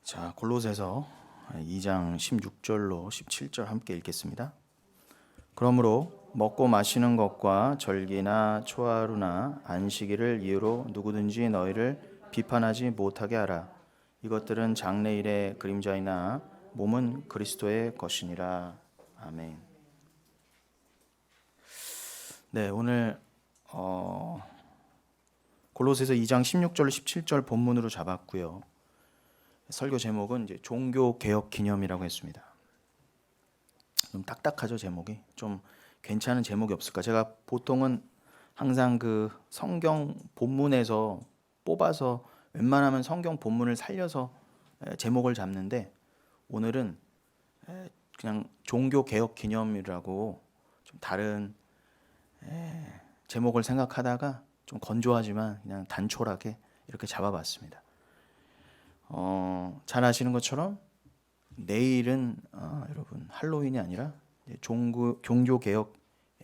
자, 골로새서 2장 16절로 17절 함께 읽겠습니다. 그러므로 먹고 마시는 것과 절기나 초하루나 안식일을 이유로 누구든지 너희를 비판하지 못하게 하라. 이것들은 장래일의 그림자이나 몸은 그리스도의 것이니라. 아멘. 네, 오늘 골로새서 2장 16절로 17절 본문으로 잡았고요. 설교 제목은 이제 종교 개혁 기념이라고 했습니다. 좀 딱딱하죠, 제목이. 좀 괜찮은 제목이 없을까? 제가 보통은 항상 그 성경 본문에서 뽑아서 웬만하면 성경 본문을 살려서 제목을 잡는데, 오늘은 그냥 종교 개혁 기념이라고 좀 다른 제목을 생각하다가 좀 건조하지만 그냥 단촐하게 이렇게 잡아봤습니다. 잘 아시는 것처럼 내일은 여러분 할로윈이 아니라 종교 개혁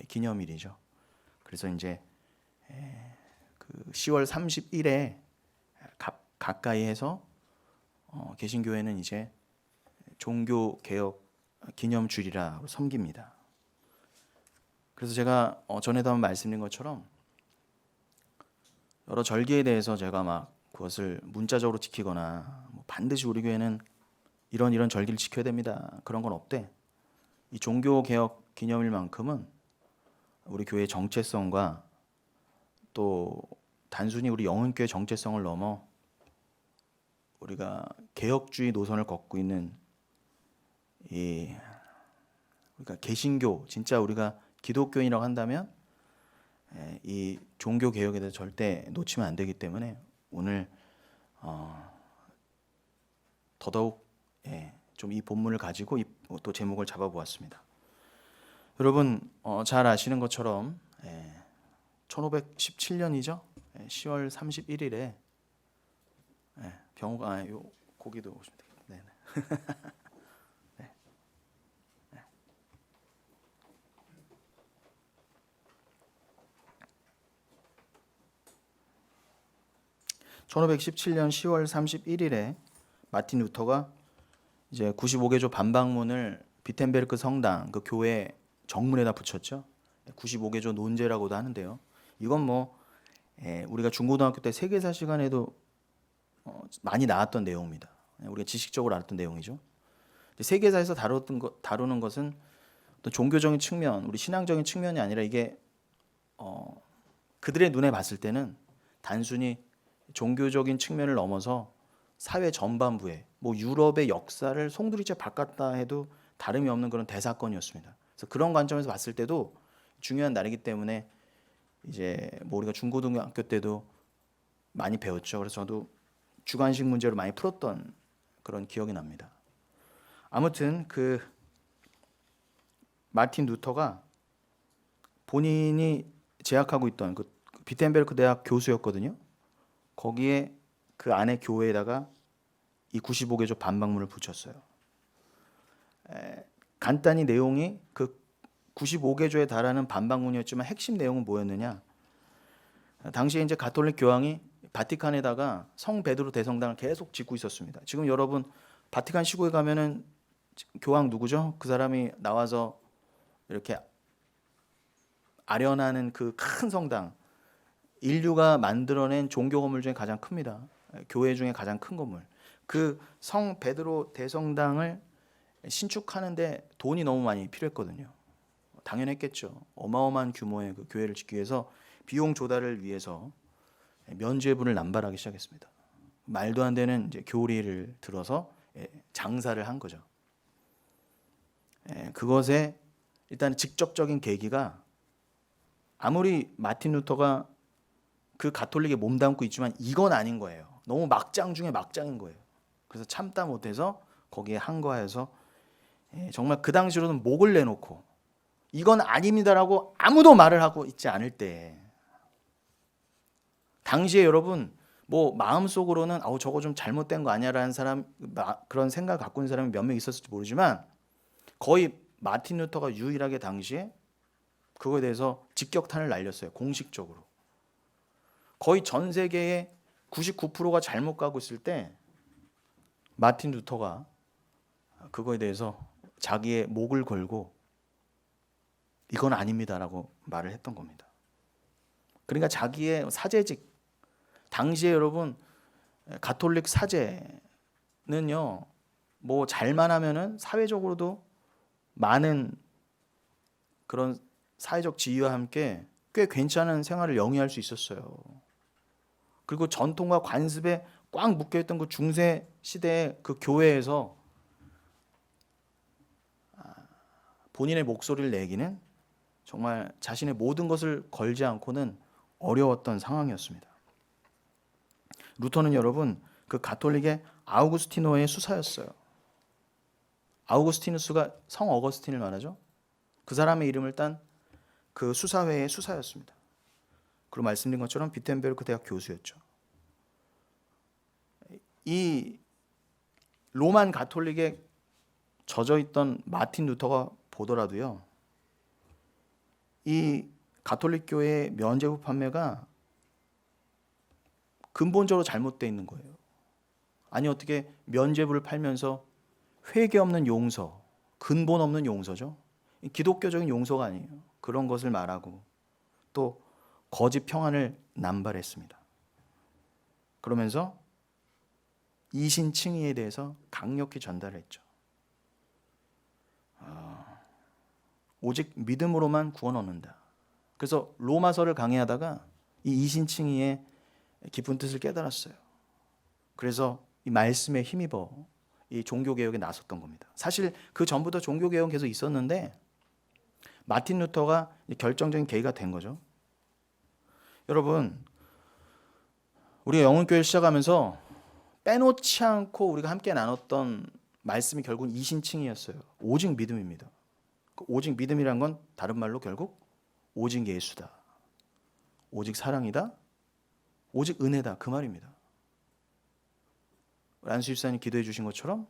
기념일이죠. 그래서 이제 그 10월 30일에 가까이 해서 개신교회는 이제 종교 개혁 기념주일이라 섬깁니다. 그래서 제가 전에도 한번 말씀드린 것처럼 여러 절기에 대해서 제가 막 그것을 문자적으로 지키거나 반드시 우리 교회는 이런 절기를 지켜야 됩니다, 그런 건 없대. 이 종교개혁 기념일만큼은 우리 교회의 정체성과 또 단순히 우리 영혼교회 정체성을 넘어 우리가 개혁주의 노선을 걷고 있는 그러니까 개신교, 진짜 우리가 기독교인이라고 한다면 이 종교개혁에 대해서 절대 놓치면 안 되기 때문에 오늘 더더욱 좀 이 본문을 가지고 또 제목을 잡아보았습니다. 여러분 잘 아시는 것처럼 1517년이죠. 10월 31일에 병호가 요 고기도 오시면 되겠네요. 네. 1517년 10월 31일에 마틴 루터가 이제 95개조 반박문을 비텐베르크 성당 그 교회 정문에다 붙였죠. 95개조 논제라고도 하는데요. 이건 우리가 중고등학교 때 세계사 시간에도 많이 나왔던 내용입니다. 우리가 지식적으로 알았던 내용이죠. 세계사에서 다루는 것은 또 종교적인 측면, 우리 신앙적인 측면이 아니라 이게 그들의 눈에 봤을 때는 단순히 종교적인 측면을 넘어서 사회 전반부에 유럽의 역사를 송두리째 바꿨다 해도 다름이 없는 그런 대사건이었습니다. 그래서 그런 관점에서 봤을 때도 중요한 날이기 때문에 이제 우리가 중고등학교 때도 많이 배웠죠. 그래서 저도 주관식 문제로 많이 풀었던 그런 기억이 납니다. 아무튼 그 마틴 루터가 본인이 재학하고 있던 그 비텐베르크 대학 교수였거든요. 거기에 그 안에 교회에다가 이 95개조 반박문을 붙였어요. 간단히 내용이 그 95개조에 달하는 반박문이었지만 핵심 내용은 뭐였느냐? 당시에 이제 가톨릭 교황이 바티칸에다가 성 베드로 대성당을 계속 짓고 있었습니다. 지금 여러분 바티칸 시고에 가면은 교황 누구죠? 그 사람이 나와서 이렇게 아련하는 그 큰 성당, 인류가 만들어낸 종교 건물 중에 가장 큽니다. 교회 중에 가장 큰 건물. 그 성 베드로 대성당을 신축하는데 돈이 너무 많이 필요했거든요. 당연했겠죠. 어마어마한 규모의 그 교회를 짓기 위해서 비용 조달을 위해서 면죄부를 남발하기 시작했습니다. 말도 안 되는 이제 교리를 들어서 장사를 한 거죠. 그것에 일단 직접적인 계기가, 아무리 마틴 루터가 그 가톨릭에 몸담고 있지만 이건 아닌 거예요. 너무 막장 중에 막장인 거예요. 그래서 참다 못해서 거기에 항거해서 정말 그 당시로는 목을 내놓고 이건 아닙니다라고 아무도 말을 하고 있지 않을 때, 당시에 여러분 마음속으로는 저거 좀 잘못된 거 아니야라는 사람, 그런 생각을 갖고 있는 사람이 몇 명 있었을지 모르지만 거의 마틴 루터가 유일하게 당시에 그거에 대해서 직격탄을 날렸어요. 공식적으로. 거의 전 세계의 99%가 잘못 가고 있을 때 마틴 루터가 그거에 대해서 자기의 목을 걸고 이건 아닙니다라고 말을 했던 겁니다. 그러니까 자기의 사제직, 당시에 여러분 가톨릭 사제는요, 뭐 잘만 하면은 사회적으로도 많은 그런 사회적 지위와 함께 꽤 괜찮은 생활을 영위할 수 있었어요. 그리고 전통과 관습에 꽉 묶여있던 그 중세 시대의 그 교회에서 본인의 목소리를 내기는 정말 자신의 모든 것을 걸지 않고는 어려웠던 상황이었습니다. 루터는 여러분 그 가톨릭의 아우구스티노의 수사였어요. 아우구스티누스가 성 어거스틴을 말하죠. 그 사람의 이름을 딴 그 수사회의 수사였습니다. 그리고 말씀드린 것처럼 비텐베르크 대학 교수였죠. 이 로만 가톨릭에 젖어 있던 마틴 루터가 보더라도요, 이 가톨릭 교회의 면죄부 판매가 근본적으로 잘못되어 있는 거예요. 아니 어떻게 면죄부를 팔면서 회개 없는 용서, 근본 없는 용서죠. 기독교적인 용서가 아니에요. 그런 것을 말하고 또 거짓 평안을 남발했습니다. 그러면서 이신칭의에 대해서 강력히 전달했죠. 오직 믿음으로만 구원 얻는다. 그래서 로마서를 강의하다가 이 이신칭의의 깊은 뜻을 깨달았어요. 그래서 이 말씀에 힘입어 이 종교개혁에 나섰던 겁니다. 사실 그 전부터 종교개혁은 계속 있었는데 마틴 루터가 결정적인 계기가 된 거죠. 여러분, 우리가 영혼교회를 시작하면서 빼놓지 않고 우리가 함께 나눴던 말씀이 결국은 이신칭이었어요. 오직 믿음입니다. 오직 믿음이란 건 다른 말로 결국 오직 예수다, 오직 사랑이다, 오직 은혜다, 그 말입니다. 안수 집사님 기도해 주신 것처럼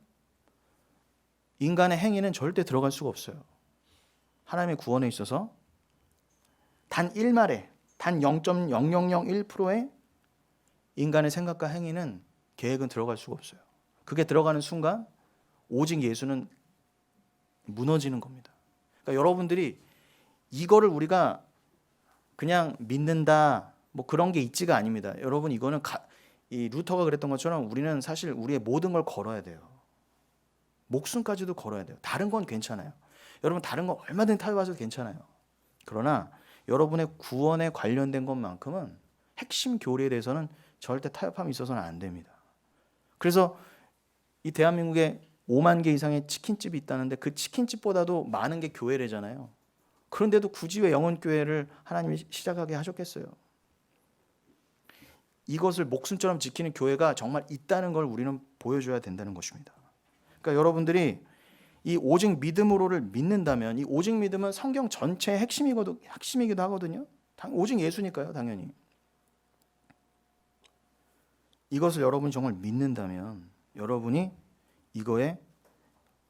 인간의 행위는 절대 들어갈 수가 없어요. 하나님의 구원에 있어서 단 1말에 단 0.0001%의 인간의 생각과 행위는 계획은 들어갈 수가 없어요. 그게 들어가는 순간 오직 예수는 무너지는 겁니다. 그러니까 여러분들이 이거를 우리가 그냥 믿는다 뭐 그런 게 있지가 아닙니다. 여러분 이거는 이 루터가 그랬던 것처럼 우리는 사실 우리의 모든 걸 걸어야 돼요. 목숨까지도 걸어야 돼요. 다른 건 괜찮아요. 여러분 다른 거 얼마든지 타협하셔도 괜찮아요. 그러나 여러분의 구원에 관련된 것만큼은 핵심 교리에 대해서는 절대 타협함이 있어서는 안 됩니다. 그래서 이 대한민국에 5만 개 이상의 치킨집이 있다는데 그 치킨집보다도 많은 게 교회래잖아요. 그런데도 굳이 왜 영혼교회를 하나님이 시작하게 하셨겠어요? 이것을 목숨처럼 지키는 교회가 정말 있다는 걸 우리는 보여줘야 된다는 것입니다. 그러니까 여러분들이 이 오직 믿음으로를 믿는다면 이 오직 믿음은 성경 전체의 핵심이기도 하거든요. 오직 예수니까요, 당연히. 이것을 여러분이 정말 믿는다면 여러분이 이거에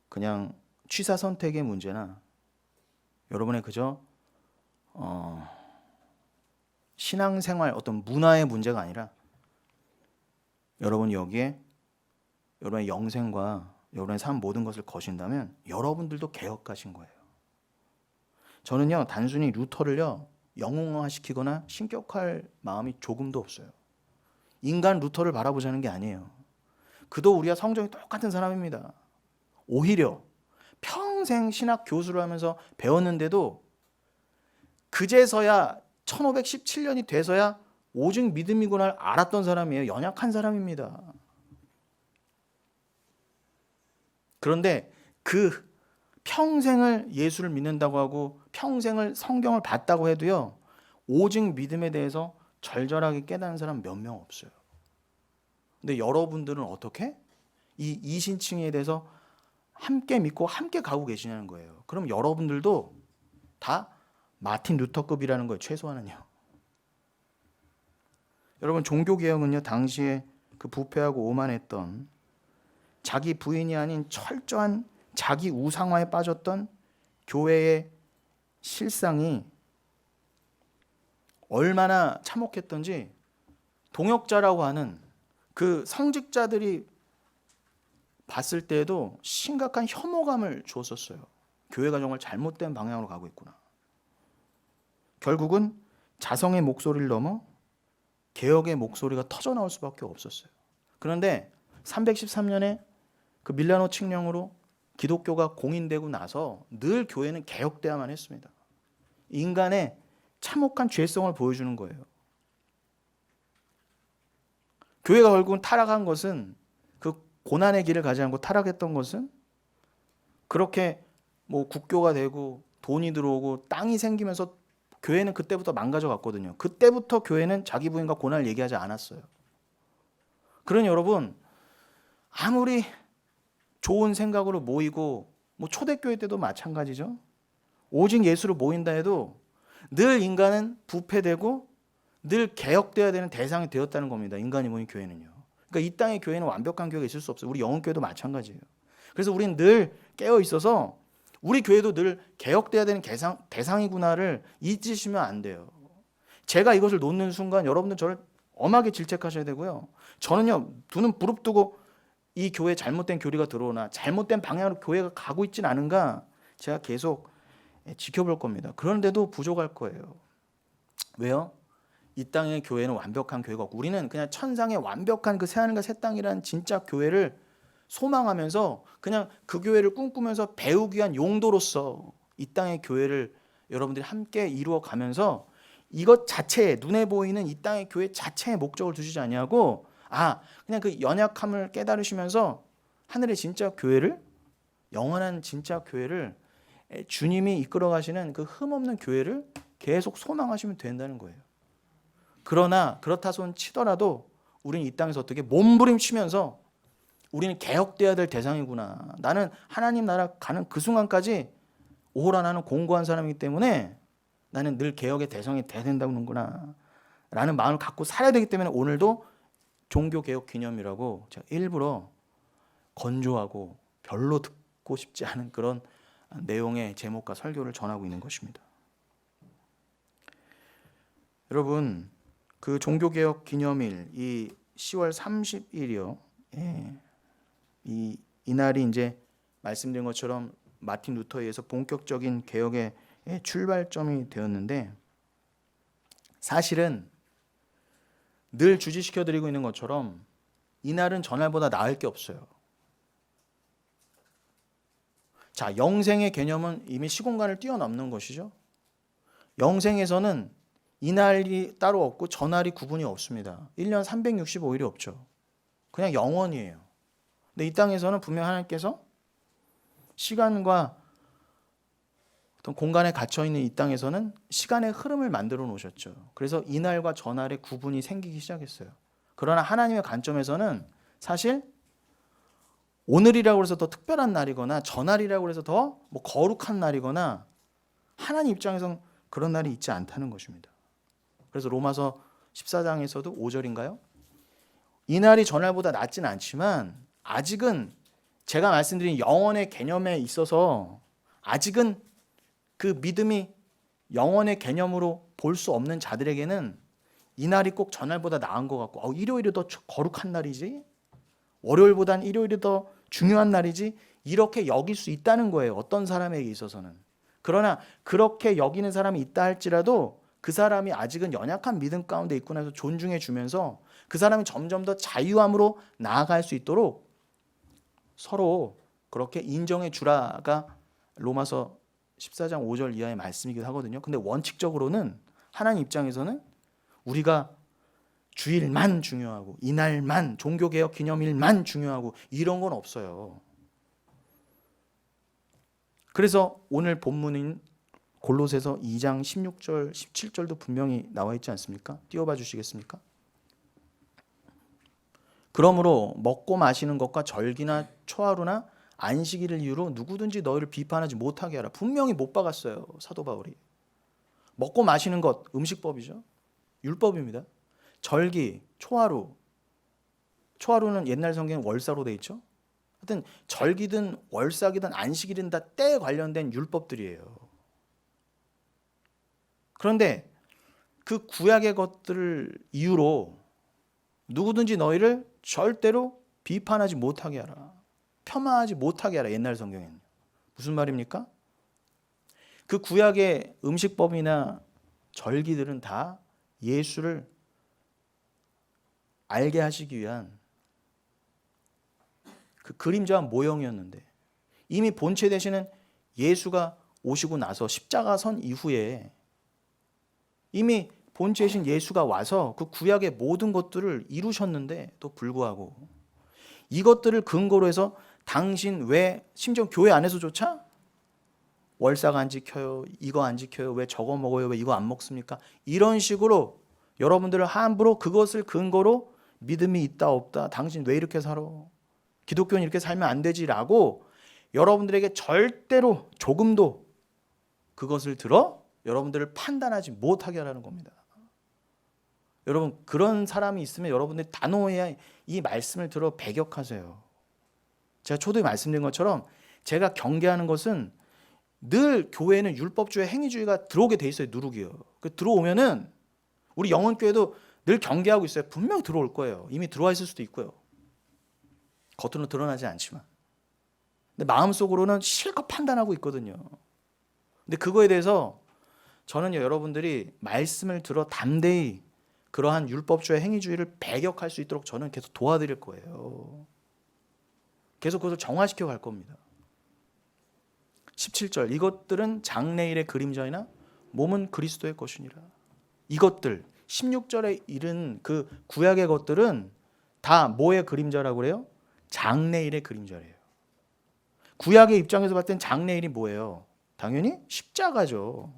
그냥 취사 선택의 문제나 여러분의 그저 신앙생활 어떤 문화의 문제가 아니라 여러분이 여기에 여러분의 영생과 여러분의 삶 모든 것을 거신다면 여러분들도 개혁가신 거예요. 저는요 단순히 루터를요 영웅화시키거나 신격할 마음이 조금도 없어요. 인간 루터를 바라보자는 게 아니에요. 그도 우리와 성정이 똑같은 사람입니다. 오히려 평생 신학 교수를 하면서 배웠는데도 그제서야 1517년이 돼서야 오직 믿음이구나 알았던 사람이에요. 연약한 사람입니다. 그런데 그 평생을 예수를 믿는다고 하고 평생을 성경을 봤다고 해도요 오직 믿음에 대해서 절절하게 깨닫는 사람 몇 명 없어요. 근데 여러분들은 어떻게 이 이신칭에 대해서 함께 믿고 함께 가고 계시냐는 거예요. 그럼 여러분들도 다 마틴 루터급이라는 거예요. 최소한은요. 여러분 종교개혁은요 당시에 그 부패하고 오만했던 자기 부인이 아닌 철저한 자기 우상화에 빠졌던 교회의 실상이 얼마나 참혹했던지 동역자라고 하는 그 성직자들이 봤을 때에도 심각한 혐오감을 주었었어요. 교회가 정말 잘못된 방향으로 가고 있구나. 결국은 자성의 목소리를 넘어 개혁의 목소리가 터져나올 수밖에 없었어요. 그런데 313년에 그 밀라노 칙령으로 기독교가 공인되고 나서 늘 교회는 개혁돼야만 했습니다. 인간의 참혹한 죄성을 보여주는 거예요. 교회가 결국은 타락한 것은, 그 고난의 길을 가지 않고 타락했던 것은, 그렇게 뭐 국교가 되고 돈이 들어오고 땅이 생기면서 교회는 그때부터 망가져 갔거든요. 그때부터 교회는 자기 부인과 고난을 얘기하지 않았어요. 그러니 여러분, 아무리 좋은 생각으로 모이고, 뭐 초대교회 때도 마찬가지죠. 오직 예수로 모인다 해도 늘 인간은 부패되고 늘 개혁돼야 되는 대상이 되었다는 겁니다. 인간이 모인 교회는요. 그러니까 이 땅의 교회는 완벽한 교회가 있을 수 없어요. 우리 영혼교회도 마찬가지예요. 그래서 우리는 늘 깨어 있어서 우리 교회도 늘 개혁돼야 되는 대상이구나를 잊으시면 안 돼요. 제가 이것을 놓는 순간 여러분들 저를 엄하게 질책하셔야 되고요. 저는요, 두 눈 부릅뜨고 이 교회에 잘못된 교리가 들어오나 잘못된 방향으로 교회가 가고 있진 않은가 제가 계속 지켜볼 겁니다. 그런데도 부족할 거예요. 왜요? 이 땅의 교회는 완벽한 교회가 없고 우리는 그냥 천상의 완벽한 그 새하늘과 새 땅이라는 진짜 교회를 소망하면서 그냥 그 교회를 꿈꾸면서 배우기 위한 용도로서 이 땅의 교회를 여러분들이 함께 이루어 가면서 이것 자체에, 눈에 보이는 이 땅의 교회 자체에 목적을 두시지 아니하고 그냥 그 연약함을 깨달으시면서 하늘의 진짜 교회를, 영원한 진짜 교회를, 주님이 이끌어 가시는 그 흠없는 교회를 계속 소망하시면 된다는 거예요. 그러나 그렇다 손 치더라도 우리는 이 땅에서 어떻게 몸부림치면서 우리는 개혁돼야 될 대상이구나. 나는 하나님 나라 가는 그 순간까지 오호라 나는 공고한 사람이기 때문에 나는 늘 개혁의 대상이 돼야 된다는구나 라는 마음을 갖고 살아야 되기 때문에 오늘도 종교개혁 기념이라고 제가 일부러 건조하고 별로 듣고 싶지 않은 그런 내용의 제목과 설교를 전하고 있는 것입니다. 여러분, 그 종교개혁 기념일 이 10월 30일이요. 이날이 이제 말씀드린 것처럼 마틴 루터에 의해서 본격적인 개혁의 출발점이 되었는데, 사실은 늘 주지시켜 드리고 있는 것처럼 이날은 전날보다 나을 게 없어요. 자, 영생의 개념은 이미 시공간을 뛰어넘는 것이죠. 영생에서는 이날이 따로 없고 저날이 구분이 없습니다. 1년 365일이 없죠. 그냥 영원이에요. 근데 이 땅에서는 분명 하나님께서 시간과 어떤 공간에 갇혀있는 이 땅에서는 시간의 흐름을 만들어 놓으셨죠. 그래서 이날과 저날의 구분이 생기기 시작했어요. 그러나 하나님의 관점에서는 사실 오늘이라고 해서 더 특별한 날이거나 저날이라고 해서 더 뭐 거룩한 날이거나 하나님 입장에서는 그런 날이 있지 않다는 것입니다. 그래서 로마서 14장에서도 5절인가요? 이 날이 저날보다 낫진 않지만 아직은 제가 말씀드린 영원의 개념에 있어서 아직은 그 믿음이 영원의 개념으로 볼 수 없는 자들에게는 이 날이 꼭 저날보다 나은 것 같고 일요일이 더 거룩한 날이지, 월요일보단 일요일이 더 중요한 날이지, 이렇게 여길 수 있다는 거예요. 어떤 사람에게 있어서는. 그러나 그렇게 여기는 사람이 있다 할지라도 그 사람이 아직은 연약한 믿음 가운데 있구나 해서 존중해 주면서 그 사람이 점점 더 자유함으로 나아갈 수 있도록 서로 그렇게 인정해 주라가 로마서 14장 5절 이하의 말씀이기도 하거든요. 근데 원칙적으로는 하나님 입장에서는 우리가 주일만 중요하고 이날만 종교개혁 기념일만 중요하고 이런 건 없어요. 그래서 오늘 본문인 골로새서 2장 16절 17절도 분명히 나와 있지 않습니까? 띄워봐 주시겠습니까? 그러므로 먹고 마시는 것과 절기나 초하루나 안식일을 이유로 누구든지 너희를 비판하지 못하게 하라. 분명히 못 박았어요, 사도 바울이. 먹고 마시는 것, 음식법이죠. 율법입니다. 절기, 초하루는 옛날 성경에 월사로 돼 있죠. 하여튼 절기든 월삭이든 안식일은 다 때에 관련된 율법들이에요. 그런데 그 구약의 것들을 이유로 누구든지 너희를 절대로 비판하지 못하게 하라. 폄하하지 못하게 하라. 옛날 성경에는. 무슨 말입니까? 그 구약의 음식법이나 절기들은 다 예수를 알게 하시기 위한 그 그림자와 모형이었는데, 이미 본체 되시는 예수가 오시고 나서 십자가 선 이후에 이미 본체이신 예수가 와서 그 구약의 모든 것들을 이루셨는데도 불구하고 이것들을 근거로 해서 당신 왜, 심지어 교회 안에서조차 월삭 안 지켜요, 이거 안 지켜요, 왜 저거 먹어요, 왜 이거 안 먹습니까? 이런 식으로 여러분들을 함부로 그것을 근거로 믿음이 있다 없다, 당신 왜 이렇게 살아, 기독교는 이렇게 살면 안 되지라고 여러분들에게 절대로 조금도 그것을 들어 여러분들을 판단하지 못하게 하라는 겁니다. 여러분, 그런 사람이 있으면 여러분들이 단호해야 이 말씀을 들어 배격하세요. 제가 초대에 말씀드린 것처럼 제가 경계하는 것은 늘 교회는 율법주의 행위주의가 들어오게 돼 있어요. 누룩이요. 들어오면은 우리 영혼교회도 늘 경계하고 있어요. 분명 들어올 거예요. 이미 들어와 있을 수도 있고요. 겉으로는 드러나지 않지만. 근데 마음속으로는 실컷 판단하고 있거든요. 근데 그거에 대해서 저는 여러분들이 말씀을 들어 담대히 그러한 율법주의 행위주의를 배격할 수 있도록 저는 계속 도와드릴 거예요. 계속 그것을 정화시켜 갈 겁니다. 17절, 이것들은 장래일의 그림자이나 몸은 그리스도의 것이니라. 이것들 16절에 이른 그 구약의 것들은 다 뭐의 그림자라고 그래요? 장래일의 그림자래요. 구약의 입장에서 봤을 땐 장래일이 뭐예요? 당연히 십자가죠.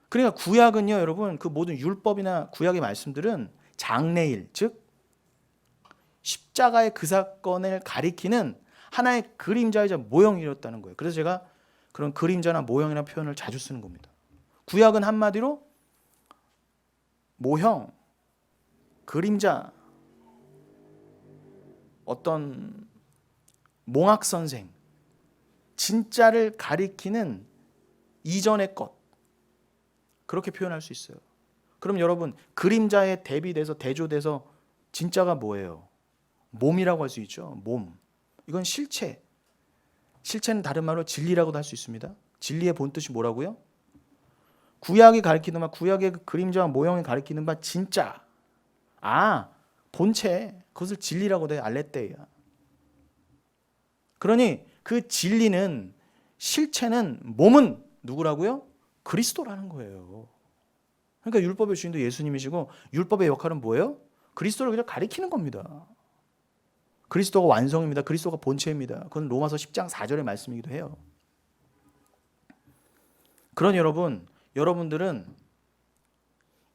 그러니까 구약은요, 여러분, 그 모든 율법이나 구약의 말씀들은 장래일, 즉 십자가의 그 사건을 가리키는 하나의 그림자이자 모형이었다는 거예요. 그래서 제가 그런 그림자나 모형이나 표현을 자주 쓰는 겁니다. 구약은 한마디로 모형, 그림자, 어떤 몽학 선생, 진짜를 가리키는 이전의 것, 그렇게 표현할 수 있어요. 그럼 여러분, 그림자에 대비돼서 대조돼서 진짜가 뭐예요? 몸이라고 할 수 있죠. 몸. 이건 실체. 실체는 다른 말로 진리라고도 할 수 있습니다. 진리의 본뜻이 뭐라고요? 구약이 가리키는 바, 구약의 그 그림자와 모형이 가리키는 바 진짜. 본체. 그것을 진리라고 해. 알레테이야. 그러니 그 진리는, 실체는, 몸은 누구라고요? 그리스도라는 거예요. 그러니까 율법의 주인도 예수님이시고 율법의 역할은 뭐예요? 그리스도를 그냥 가리키는 겁니다. 그리스도가 완성입니다. 그리스도가 본체입니다. 그건 로마서 10장 4절의 말씀이기도 해요. 그러니 여러분들은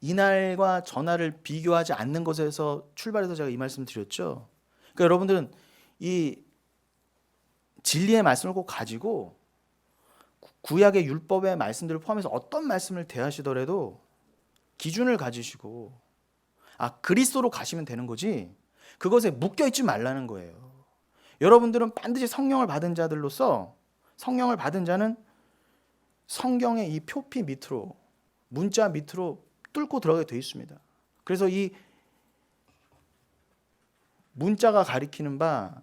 이날과 전날을 비교하지 않는 것에서 출발해서 제가 이 말씀을 드렸죠. 그러니까 여러분들은 이 진리의 말씀을 꼭 가지고 구약의 율법의 말씀들을 포함해서 어떤 말씀을 대하시더라도 기준을 가지시고 그리스도로 가시면 되는 거지, 그것에 묶여있지 말라는 거예요. 여러분들은 반드시 성령을 받은 자들로서, 성령을 받은 자는 성경의 이 표피 밑으로, 문자 밑으로 뚫고 들어가게 되어 있습니다. 그래서 이 문자가 가리키는 바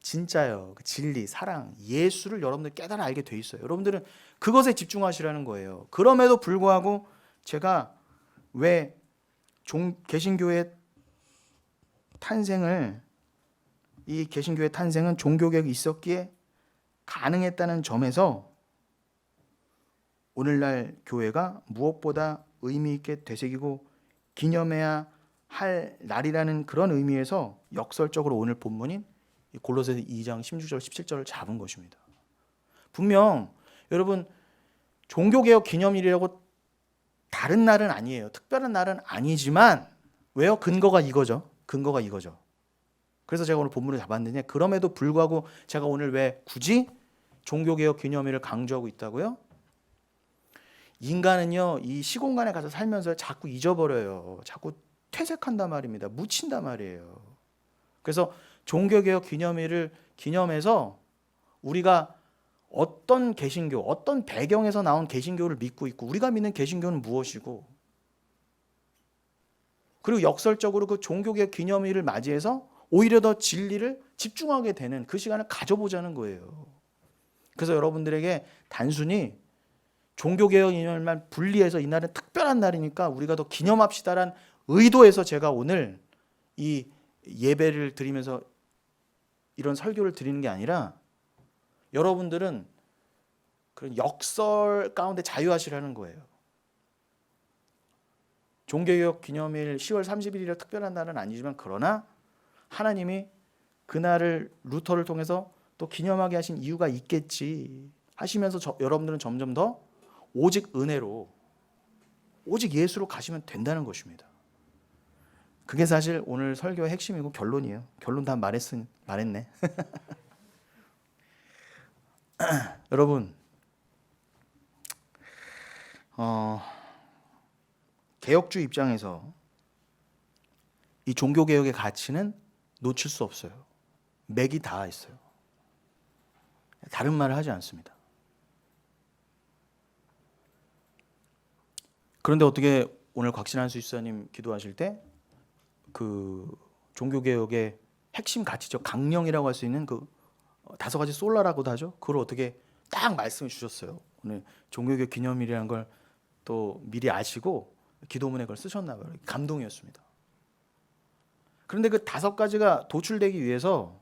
진짜요, 진리, 사랑, 예수를 여러분들 깨달아 알게 돼 있어요. 여러분들은 그것에 집중하시라는 거예요. 그럼에도 불구하고 제가 왜 개신교의 탄생을, 이 개신교의 탄생은 종교개혁이 있었기에 가능했다는 점에서 오늘날 교회가 무엇보다 의미 있게 되새기고 기념해야 할 날이라는 그런 의미에서 역설적으로 오늘 본문인 골로새서 2장 16절 17절을 잡은 것입니다. 분명 여러분, 종교개혁 기념일이라고 다른 날은 아니에요. 특별한 날은 아니지만 왜요? 근거가 이거죠. 그래서 제가 오늘 본문을 잡았는데, 그럼에도 불구하고 제가 오늘 왜 굳이 종교개혁 기념일을 강조하고 있다고요? 인간은요, 이 시공간에 가서 살면서 자꾸 잊어버려요. 자꾸 퇴색한단 말입니다. 묻힌단 말이에요. 그래서 종교개혁 기념일을 기념해서 우리가 어떤 개신교, 어떤 배경에서 나온 개신교를 믿고 있고, 우리가 믿는 개신교는 무엇이고, 그리고 역설적으로 그 종교개혁 기념일을 맞이해서 오히려 더 진리를 집중하게 되는 그 시간을 가져보자는 거예요. 그래서 여러분들에게 단순히 종교개혁 이념만 분리해서 이날은 특별한 날이니까 우리가 더 기념합시다란 의도에서 제가 오늘 이 예배를 드리면서 이런 설교를 드리는 게 아니라 여러분들은 그런 역설 가운데 자유하시라는 거예요. 종교개혁 기념일 10월 30일이라 특별한 날은 아니지만 그러나 하나님이 그날을 루터를 통해서 또 기념하게 하신 이유가 있겠지 하시면서 여러분들은 점점 더 오직 은혜로 오직 예수로 가시면 된다는 것입니다. 그게 사실 오늘 설교의 핵심이고 결론이에요. 결론 다 말했네. 여러분, 개혁주 입장에서 이 종교개혁의 가치는 놓칠 수 없어요. 맥이 닿아 있어요. 다른 말을 하지 않습니다. 그런데 어떻게 오늘 곽신한 수집사님 기도하실 때 그 종교개혁의 핵심 가치적 강령이라고 할 수 있는 그 5가지 솔라라고도 하죠. 그걸 어떻게 딱 말씀해 주셨어요. 오늘 종교개혁 기념일이라는 걸 또 미리 아시고 기도문에 그걸 쓰셨나 봐요. 감동이었습니다. 그런데 그 5가지가 도출되기 위해서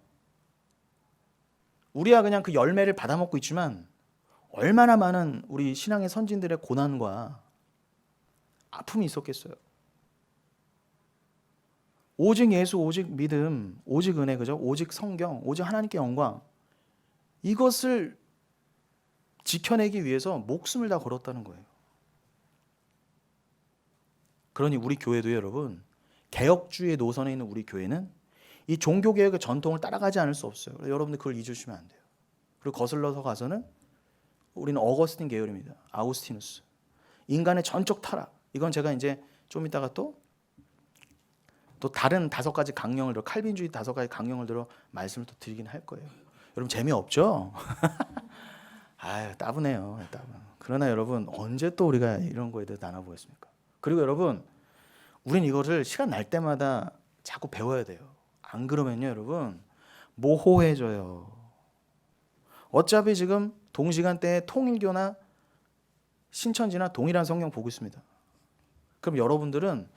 우리가 그냥 그 열매를 받아먹고 있지만 얼마나 많은 우리 신앙의 선진들의 고난과 아픔이 있었겠어요. 오직 예수, 오직 믿음, 오직 은혜, 그죠? 오직 성경, 오직 하나님께 영광. 이것을 지켜내기 위해서 목숨을 다 걸었다는 거예요. 그러니 우리 교회도 여러분, 개혁주의 노선에 있는 우리 교회는 이 종교개혁의 전통을 따라가지 않을 수 없어요. 여러분들 그걸 잊으시면 안 돼요. 그리고 거슬러서 가서는 우리는 어거스틴 계열입니다. 아우구스티누스. 인간의 전적 타락. 이건 제가 이제 좀 이따가 또 다른 5가지 강령을 들어 칼빈주의 5가지 강령을 들어 말씀을 또 드리긴 할 거예요. 여러분 재미없죠? 아유 따분해요. 따분. 그러나 여러분 언제 또 우리가 이런 거에 대해서 나눠보겠습니까? 그리고 여러분 우린 이거를 시간 날 때마다 자꾸 배워야 돼요. 안 그러면요 여러분 모호해져요. 어차피 지금 동시간대에 통일교나 신천지나 동일한 성경 보고 있습니다. 그럼 여러분들은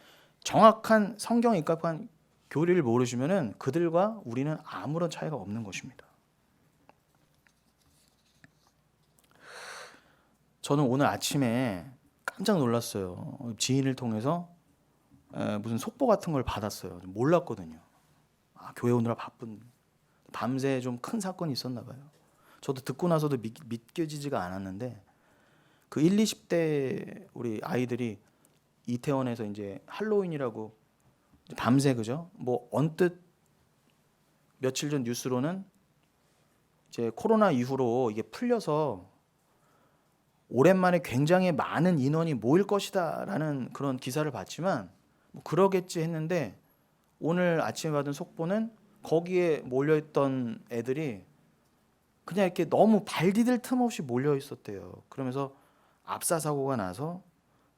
정확한 성경에 입각한 교리를 모르시면은 그들과 우리는 아무런 차이가 없는 것입니다. 저는 오늘 아침에 깜짝 놀랐어요. 지인을 통해서 무슨 속보 같은 걸 받았어요. 몰랐거든요. 교회 오느라 바쁜 밤새 좀 큰 사건이 있었나 봐요. 저도 듣고 나서도 믿겨지지가 않았는데 그 1, 20대 우리 아이들이 이태원에서 이제 할로윈이라고 밤새 그죠? 뭐 언뜻 며칠 전 뉴스로는 이제 코로나 이후로 이게 풀려서 오랜만에 굉장히 많은 인원이 모일 것이다라는 그런 기사를 봤지만 뭐 그러겠지 했는데 오늘 아침에 받은 속보는 거기에 몰려있던 애들이 그냥 이렇게 너무 발 디딜 틈 없이 몰려 있었대요. 그러면서 압사 사고가 나서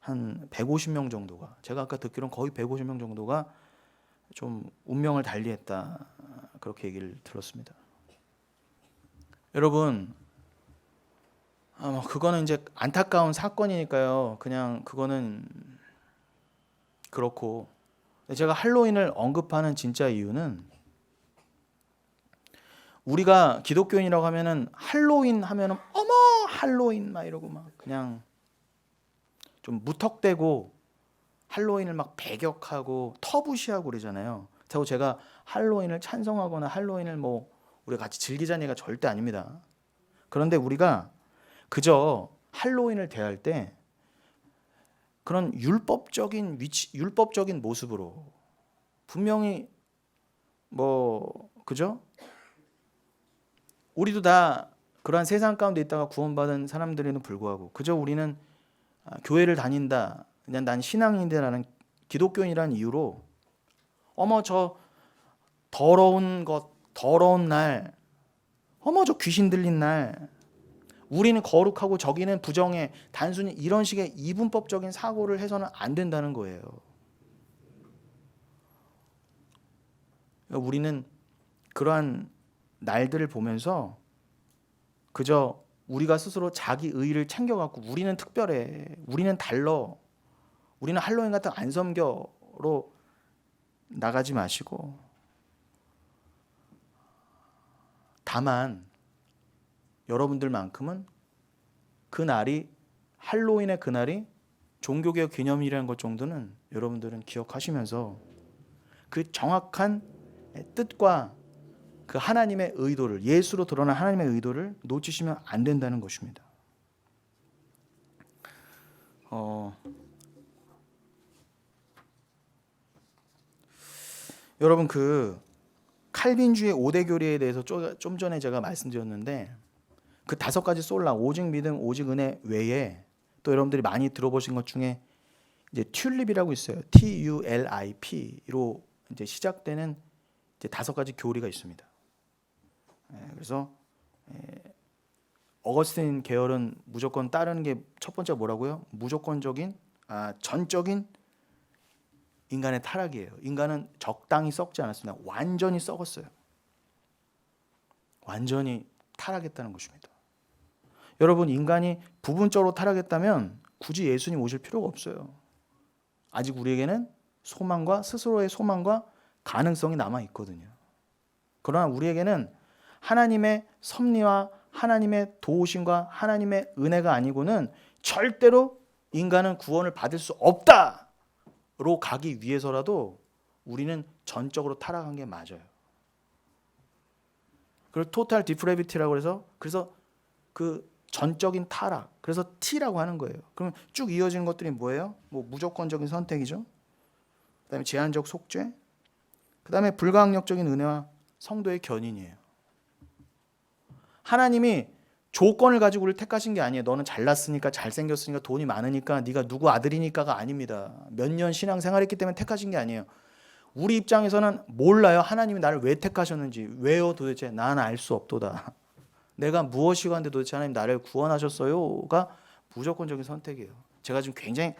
한 150명 정도가 제가 아까 듣기로는 거의 150명 정도가 좀 운명을 달리했다 그렇게 얘기를 들었습니다. 여러분 그거는 이제 안타까운 사건이니까요. 그냥 그거는 그렇고 제가 할로윈을 언급하는 진짜 이유는 우리가 기독교인이라고 하면은 할로윈 하면은 어머 할로윈 막 이러고 막 그냥 좀 무턱대고 할로윈을 막 배격하고 터부시하고 그러잖아요. 그렇다고 제가 할로윈을 찬성하거나 할로윈을 뭐 우리가 같이 즐기자는 얘기가 절대 아닙니다. 그런데 우리가 그저 할로윈을 대할 때 그런 율법적인 모습으로 분명히 뭐 그죠? 우리도 다 그러한 세상 가운데 있다가 구원받은 사람들에는 불구하고 그저 우리는 교회를 다닌다, 그냥 난 신앙인이다라는 기독교인이라는 이유로 어머 저 더러운 것, 더러운 날, 어머 저 귀신 들린 날, 우리는 거룩하고 저기는 부정해, 단순히 이런 식의 이분법적인 사고를 해서는 안 된다는 거예요. 우리는 그러한 날들을 보면서 그저 우리가 스스로 자기 의의를 챙겨갖고 우리는 특별해, 우리는 달러, 우리는 할로윈 같은 안 섬겨로 나가지 마시고, 다만 여러분들만큼은 그날이, 할로윈의 그날이 종교개혁 기념일이라는 것 정도는 여러분들은 기억하시면서 그 정확한 뜻과 그 하나님의 의도를, 예수로 드러난 하나님의 의도를 놓치시면 안 된다는 것입니다. 여러분, 그 칼빈주의 5대 교리에 대해서 좀 전에 제가 말씀드렸는데, 그 5가지 솔라, 오직 믿음, 오직 은혜 외에 또 여러분들이 많이 들어보신 것 중에 이제 튤립이라고 있어요. TULIP로 이제 시작되는 이제 5가지 교리가 있습니다. 그래서 어거스틴 계열은 무조건 따르는 게 첫 번째가 뭐라고요? 무조건적인, 전적인 인간의 타락이에요. 인간은 적당히 썩지 않았습니다. 완전히 썩었어요. 완전히 타락했다는 것입니다. 여러분, 인간이 부분적으로 타락했다면 굳이 예수님 오실 필요가 없어요. 아직 우리에게는 소망과, 스스로의 소망과 가능성이 남아 있거든요. 그러나 우리에게는 하나님의 섭리와 하나님의 도우심과 하나님의 은혜가 아니고는 절대로 인간은 구원을 받을 수 없다로 가기 위해서라도 우리는 전적으로 타락한 게 맞아요. 그걸 토탈 디프레비티라고 해서, 그래서 그 전적인 타락, 그래서 T라고 하는 거예요. 그럼 쭉 이어지는 것들이 뭐예요? 뭐 무조건적인 선택이죠. 그다음에 제한적 속죄, 그다음에 불가항력적인 은혜와 성도의 견인이에요. 하나님이 조건을 가지고 우리를 택하신 게 아니에요. 너는 잘났으니까, 잘생겼으니까, 돈이 많으니까, 네가 누구 아들이니까가 아닙니다. 몇 년 신앙생활했기 때문에 택하신 게 아니에요. 우리 입장에서는 몰라요. 하나님이 나를 왜 택하셨는지. 왜요 도대체? 나는 알 수 없도다. 내가 무엇이고 한데 도대체 하나님 나를 구원하셨어요가 무조건적인 선택이에요. 제가 지금 굉장히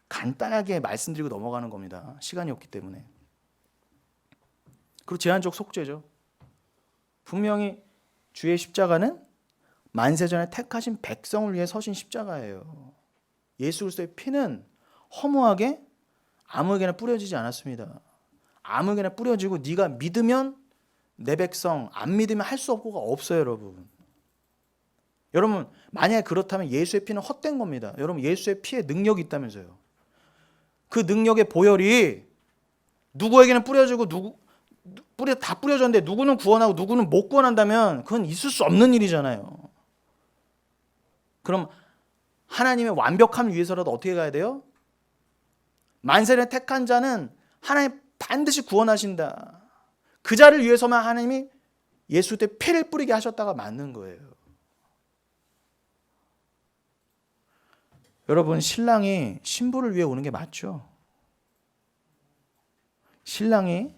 간단하게 말씀드리고 넘어가는 겁니다. 시간이 없기 때문에. 그리고 제한적 속죄죠. 분명히 주의 십자가는 만세전에 택하신 백성을 위해 서신 십자가예요. 예수 그리스도의 피는 허무하게 아무에게나 뿌려지지 않았습니다. 아무에게나 뿌려지고 네가 믿으면 내 백성, 안 믿으면 할 수 없고가 없어요, 여러분. 여러분, 만약에 그렇다면 예수의 피는 헛된 겁니다. 여러분, 예수의 피에 능력이 있다면서요. 그 능력의 보혈이 누구에게는 뿌려지고 다 뿌려졌는데 누구는 구원하고 누구는 못 구원한다면 그건 있을 수 없는 일이잖아요. 그럼 하나님의 완벽함을 위해서라도 어떻게 가야 돼요? 만세를 택한 자는 하나님 반드시 구원하신다. 그 자를 위해서만 하나님이 예수 때 피를 뿌리게 하셨다가 맞는 거예요. 여러분, 신랑이 신부를 위해 오는 게 맞죠? 신랑이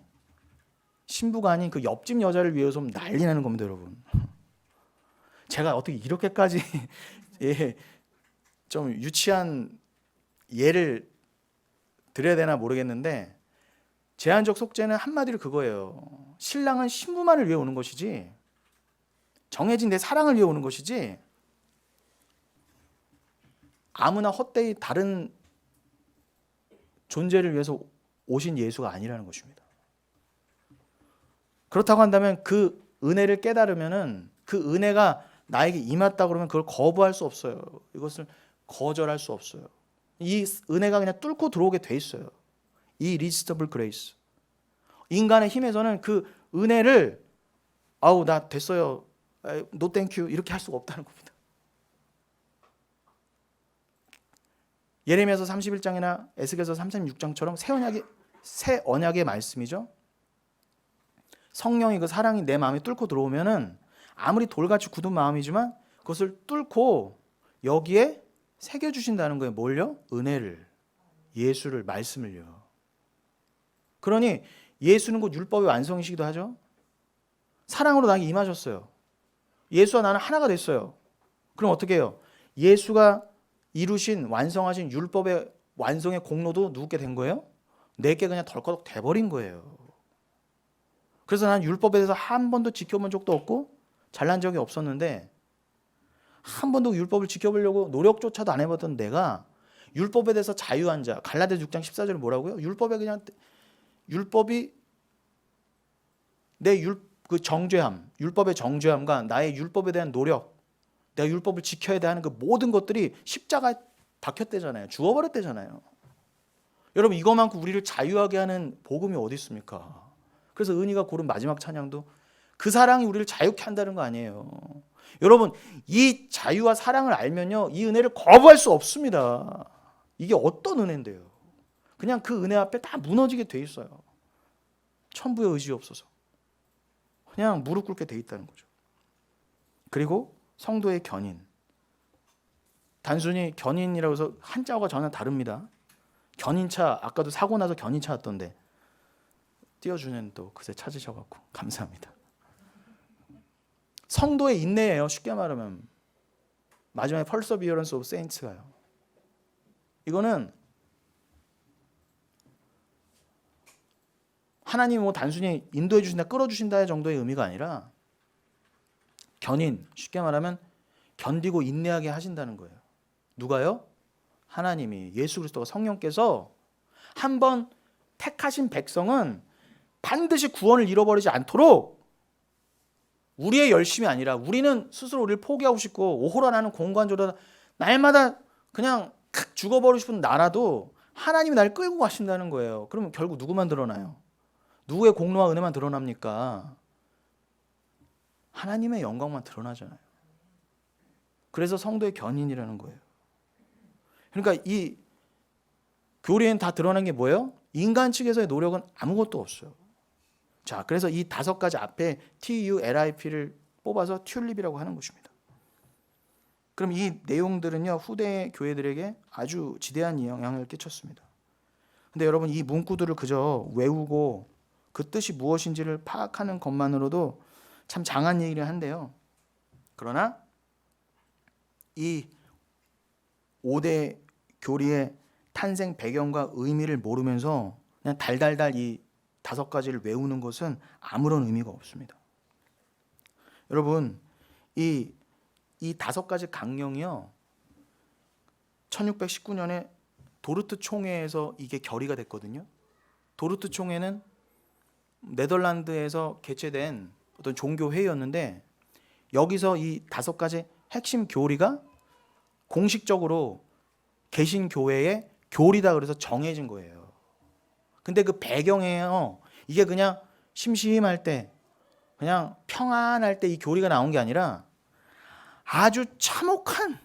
신부가 아닌 그 옆집 여자를 위해서 난리 나는 겁니다, 여러분. 제가 어떻게 이렇게까지 좀 유치한 예를 드려야 되나 모르겠는데, 제한적 속죄는 한마디로 그거예요. 신랑은 신부만을 위해 오는 것이지, 정해진 내 사랑을 위해 오는 것이지, 아무나 헛되이 다른 존재를 위해서 오신 예수가 아니라는 것입니다. 그렇다고 한다면 그 은혜를 깨달으면은, 그 은혜가 나에게 임했다 그러면 그걸 거부할 수 없어요. 이것을 거절할 수 없어요. 이 은혜가 그냥 뚫고 들어오게 돼 있어요. 이 irresistible grace. 인간의 힘에서는 그 은혜를 아우 나 됐어요, no thank you 이렇게 할 수가 없다는 겁니다. 예레미야서 31장이나 에스겔서 36장처럼 새 언약의 말씀이죠. 성령이, 그 사랑이 내 마음에 뚫고 들어오면은 아무리 돌같이 굳은 마음이지만 그것을 뚫고 여기에 새겨주신다는 거예요. 뭘요? 은혜를, 예수를, 말씀을요. 그러니 예수는 곧 율법의 완성이시기도 하죠. 사랑으로 나에게 임하셨어요. 예수와 나는 하나가 됐어요. 그럼 어떻게 해요? 예수가 이루신, 완성하신 율법의 완성의 공로도 누구게 된 거예요? 내게 그냥 덜커덕 돼버린 거예요. 그래서 난 율법에 대해서 한 번도 지켜본 적도 없고 잘난 적이 없었는데, 한 번도 율법을 지켜보려고 노력조차도 안 해봤던 내가 율법에 대해서 자유한 자, 갈라디아서 6장 14절에 뭐라고요? 율법이 내 그 정죄함, 율법의 정죄함과 나의 율법에 대한 노력, 내가 율법을 지켜야 돼 하는 그 모든 것들이 십자가에 박혔대잖아요. 죽어버렸대잖아요. 여러분, 이거만큼 우리를 자유하게 하는 복음이 어디 있습니까? 그래서 은희가 고른 마지막 찬양도 그 사랑이 우리를 자유케 한다는 거 아니에요. 여러분, 이 자유와 사랑을 알면요, 이 은혜를 거부할 수 없습니다. 이게 어떤 은혜인데요? 그냥 그 은혜 앞에 다 무너지게 돼 있어요. 천부의 의지 없어서 그냥 무릎 꿇게 돼 있다는 거죠. 그리고 성도의 견인, 단순히 견인이라고 해서 한자어가 전혀 다릅니다. 견인차, 아까도 사고 나서 견인차 왔던데 띄워주는 또 그새 찾으셔갖고 감사합니다. 성도의 인내예요. 쉽게 말하면 마지막에 Perseverance of Saints가요. 이거는 하나님이 뭐 단순히 인도해 주신다, 끌어주신다의 정도의 의미가 아니라 견인, 쉽게 말하면 견디고 인내하게 하신다는 거예요. 누가요? 하나님이, 예수 그리스도가, 성령께서 한번 택하신 백성은 반드시 구원을 잃어버리지 않도록, 우리의 열심이 아니라 우리는 스스로 우리를 포기하고 싶고 오호라 나는 공관조라 날마다 그냥 죽어버리고 싶은 나라도 하나님이 날 끌고 가신다는 거예요. 그러면 결국 누구만 드러나요? 누구의 공로와 은혜만 드러납니까? 하나님의 영광만 드러나잖아요. 그래서 성도의 견인이라는 거예요. 그러니까 이 교리에는 다 드러난 게 뭐예요? 인간 측에서의 노력은 아무것도 없어요. 자, 그래서 이 5가지 앞에 TULIP를 뽑아서 튤립이라고 하는 것입니다. 그럼 이 내용들은요, 후대 교회들에게 아주 지대한 영향을 끼쳤습니다. 근데 여러분, 이 문구들을 그저 외우고 그 뜻이 무엇인지를 파악하는 것만으로도 참 장한 얘기를 한데요. 그러나 이 5대 교리의 탄생 배경과 의미를 모르면서 그냥 달달달 이 5가지를 외우는 것은 아무런 의미가 없습니다. 여러분, 이 5가지 강령이요, 1619년에 도르트 총회에서 이게 결의가 됐거든요. 도르트 총회는 네덜란드에서 개최된 어떤 종교 회의였는데, 여기서 이 5가지 핵심 교리가 공식적으로 개신교회의 교리다 그래서 정해진 거예요. 근데 그 배경에요, 이게 그냥 심심할 때, 그냥 평안할 때 이 교리가 나온 게 아니라 아주 참혹한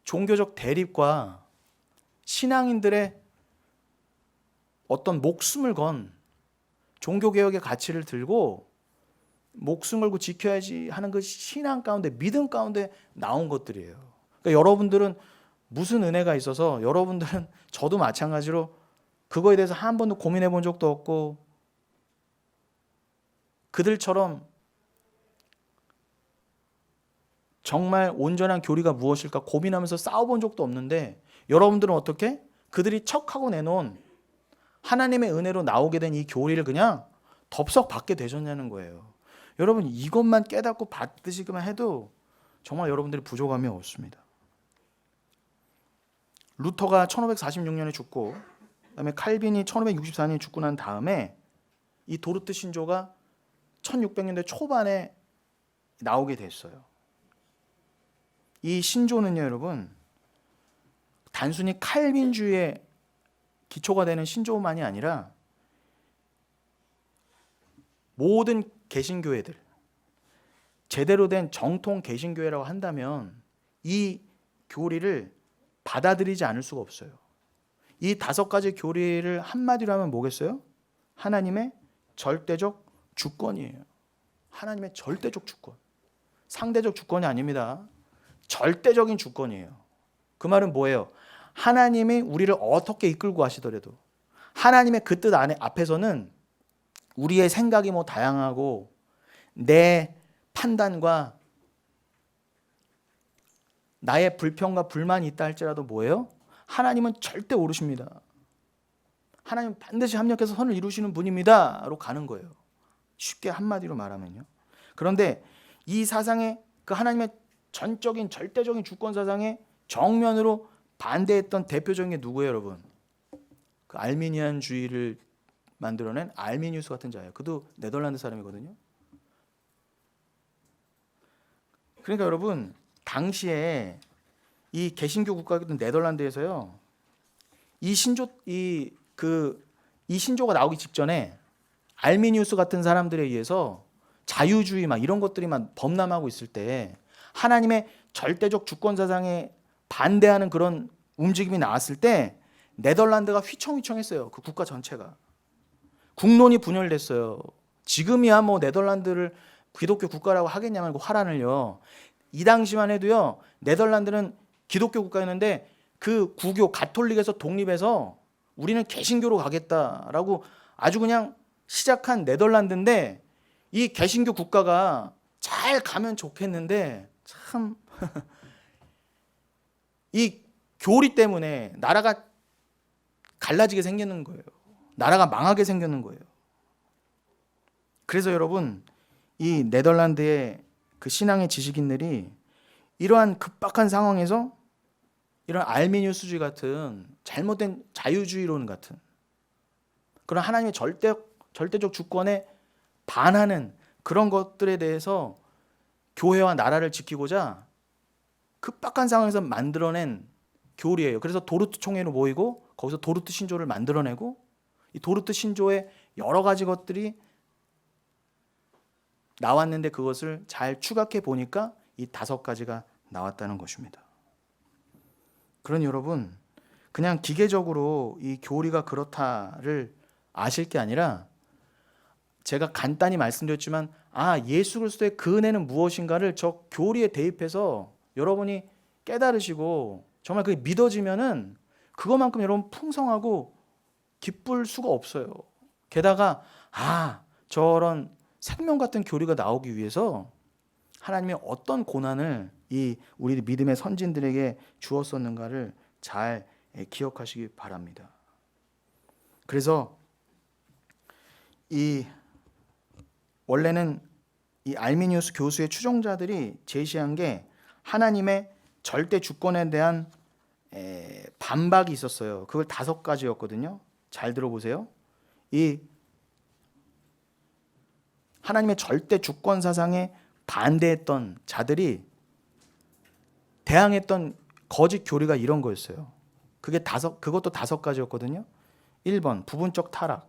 종교적 대립과 신앙인들의 어떤 목숨을 건 종교개혁의 가치를 들고 목숨 걸고 지켜야지 하는 그 신앙 가운데, 믿음 가운데 나온 것들이에요. 그러니까 여러분들은 무슨 은혜가 있어서, 여러분들은 저도 마찬가지로 그거에 대해서 한 번도 고민해 본 적도 없고 그들처럼 정말 온전한 교리가 무엇일까 고민하면서 싸워본 적도 없는데, 여러분들은 어떻게? 그들이 척하고 내놓은 하나님의 은혜로 나오게 된 이 교리를 그냥 덥석 받게 되셨냐는 거예요. 여러분, 이것만 깨닫고 받으시기만 해도 정말 여러분들이 부족함이 없습니다. 루터가 1546년에 죽고, 그다음에 칼빈이 1564년에 죽고 난 다음에 이 도르트 신조가 1600년대 초반에 나오게 됐어요. 이 신조는요, 여러분, 단순히 칼빈주의의 기초가 되는 신조만이 아니라 모든 개신교회들, 제대로 된 정통 개신교회라고 한다면 이 교리를 받아들이지 않을 수가 없어요. 이 5가지 교리를 한마디로 하면 뭐겠어요? 하나님의 절대적 주권이에요. 하나님의 절대적 주권. 상대적 주권이 아닙니다. 절대적인 주권이에요. 그 말은 뭐예요? 하나님이 우리를 어떻게 이끌고 가시더라도 하나님의 그 뜻 안에 앞에서는 우리의 생각이 뭐 다양하고 내 판단과 나의 불평과 불만이 있다 할지라도 뭐예요? 하나님은 절대 오르십니다. 하나님은 반드시 합력해서 선을 이루시는 분입니다로 가는 거예요. 쉽게 한마디로 말하면요. 그런데 이 사상의 그 하나님의 전적인 절대적인 주권 사상에 정면으로 반대했던 대표적인 게 누구예요, 여러분? 그 알미니안주의를 만들어낸 알미니우스 같은 자예요. 그도 네덜란드 사람이거든요. 그러니까 여러분, 당시에 이 개신교 국가였던 네덜란드에서요, 이 신조가 나오기 직전에 알미니우스 같은 사람들에 의해서 자유주의 막 이런 것들이 막 범람하고 있을 때 하나님의 절대적 주권 사상에 반대하는 그런 움직임이 나왔을 때 네덜란드가 휘청휘청했어요. 그 국가 전체가 국론이 분열됐어요. 지금이야 뭐 네덜란드를 기독교 국가라고 하겠냐면 그 화란을요. 이 당시만 해도요. 네덜란드는 기독교 국가였는데 그 구교 가톨릭에서 독립해서 우리는 개신교로 가겠다라고 아주 그냥 시작한 네덜란드인데 이 개신교 국가가 잘 가면 좋겠는데 참 이 교리 때문에 나라가 갈라지게 생기는 거예요. 나라가 망하게 생기는 거예요. 그래서 여러분, 이 네덜란드의 그 신앙의 지식인들이 이러한 급박한 상황에서 이런 알미니우스주의 같은 잘못된 자유주의론 같은 그런 하나님의 절대적 주권에 반하는 그런 것들에 대해서 교회와 나라를 지키고자 급박한 상황에서 만들어낸 교리예요. 그래서 도르트 총회로 모이고 거기서 도르트 신조를 만들어내고 이 도르트 신조의 여러 가지 것들이 나왔는데 그것을 잘 추각해 보니까 이 5가지가 나왔다는 것입니다. 그러니 여러분, 그냥 기계적으로 이 교리가 그렇다를 아실 게 아니라 제가 간단히 말씀드렸지만 예수 그리스도의 그 은혜는 무엇인가를 저 교리에 대입해서 여러분이 깨달으시고 정말 그게 믿어지면은 그것만큼 여러분 풍성하고 기쁠 수가 없어요. 게다가 저런 생명 같은 교리가 나오기 위해서 하나님이 어떤 고난을 이 우리 믿음의 선진들에게 주었었는가를 잘 기억하시기 바랍니다. 그래서 원래는 이 알미니우스 교수의 추종자들이 제시한 게 하나님의 절대 주권에 대한 반박이 있었어요. 그걸 5가지였거든요. 잘 들어보세요. 이 하나님의 절대 주권 사상에 반대했던 자들이 대항했던 거짓 교리가 이런 거였어요. 그것도 5가지였거든요. 1번, 부분적 타락.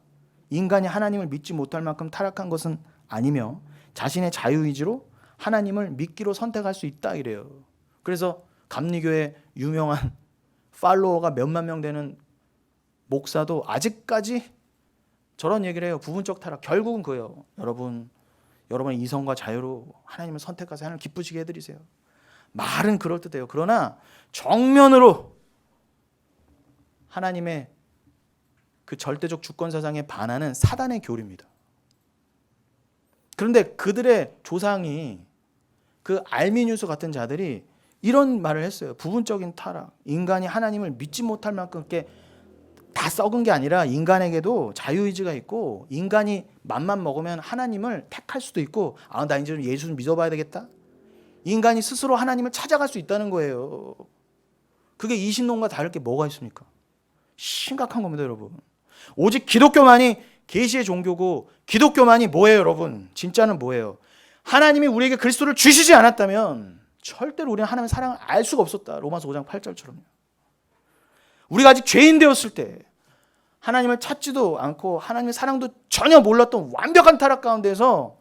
인간이 하나님을 믿지 못할 만큼 타락한 것은 아니며 자신의 자유의지로 하나님을 믿기로 선택할 수 있다 이래요. 그래서 감리교의 유명한 팔로워가 몇만 명 되는 목사도 아직까지 저런 얘기를 해요. 부분적 타락. 결국은 그거예요. 여러분의 이성과 자유로 하나님을 선택해서 하나님을 기쁘시게 해드리세요. 말은 그럴듯해요. 그러나 정면으로 하나님의 그 절대적 주권 사상에 반하는 사단의 교리입니다. 그런데 그들의 조상이 그 알미니우스 같은 자들이 이런 말을 했어요. 부분적인 타락. 인간이 하나님을 믿지 못할 만큼 이렇게 다 썩은 게 아니라 인간에게도 자유의지가 있고 인간이 맘만 먹으면 하나님을 택할 수도 있고 나 이제 예수를 믿어봐야 되겠다. 인간이 스스로 하나님을 찾아갈 수 있다는 거예요. 그게 이신론과 다를 게 뭐가 있습니까? 심각한 겁니다, 여러분. 오직 기독교만이 계시의 종교고 기독교만이 뭐예요, 여러분? 진짜는 뭐예요? 하나님이 우리에게 그리스도를 주시지 않았다면 절대로 우리는 하나님의 사랑을 알 수가 없었다. 로마서 5장 8절처럼요. 우리가 아직 죄인 되었을 때 하나님을 찾지도 않고 하나님의 사랑도 전혀 몰랐던 완벽한 타락 가운데서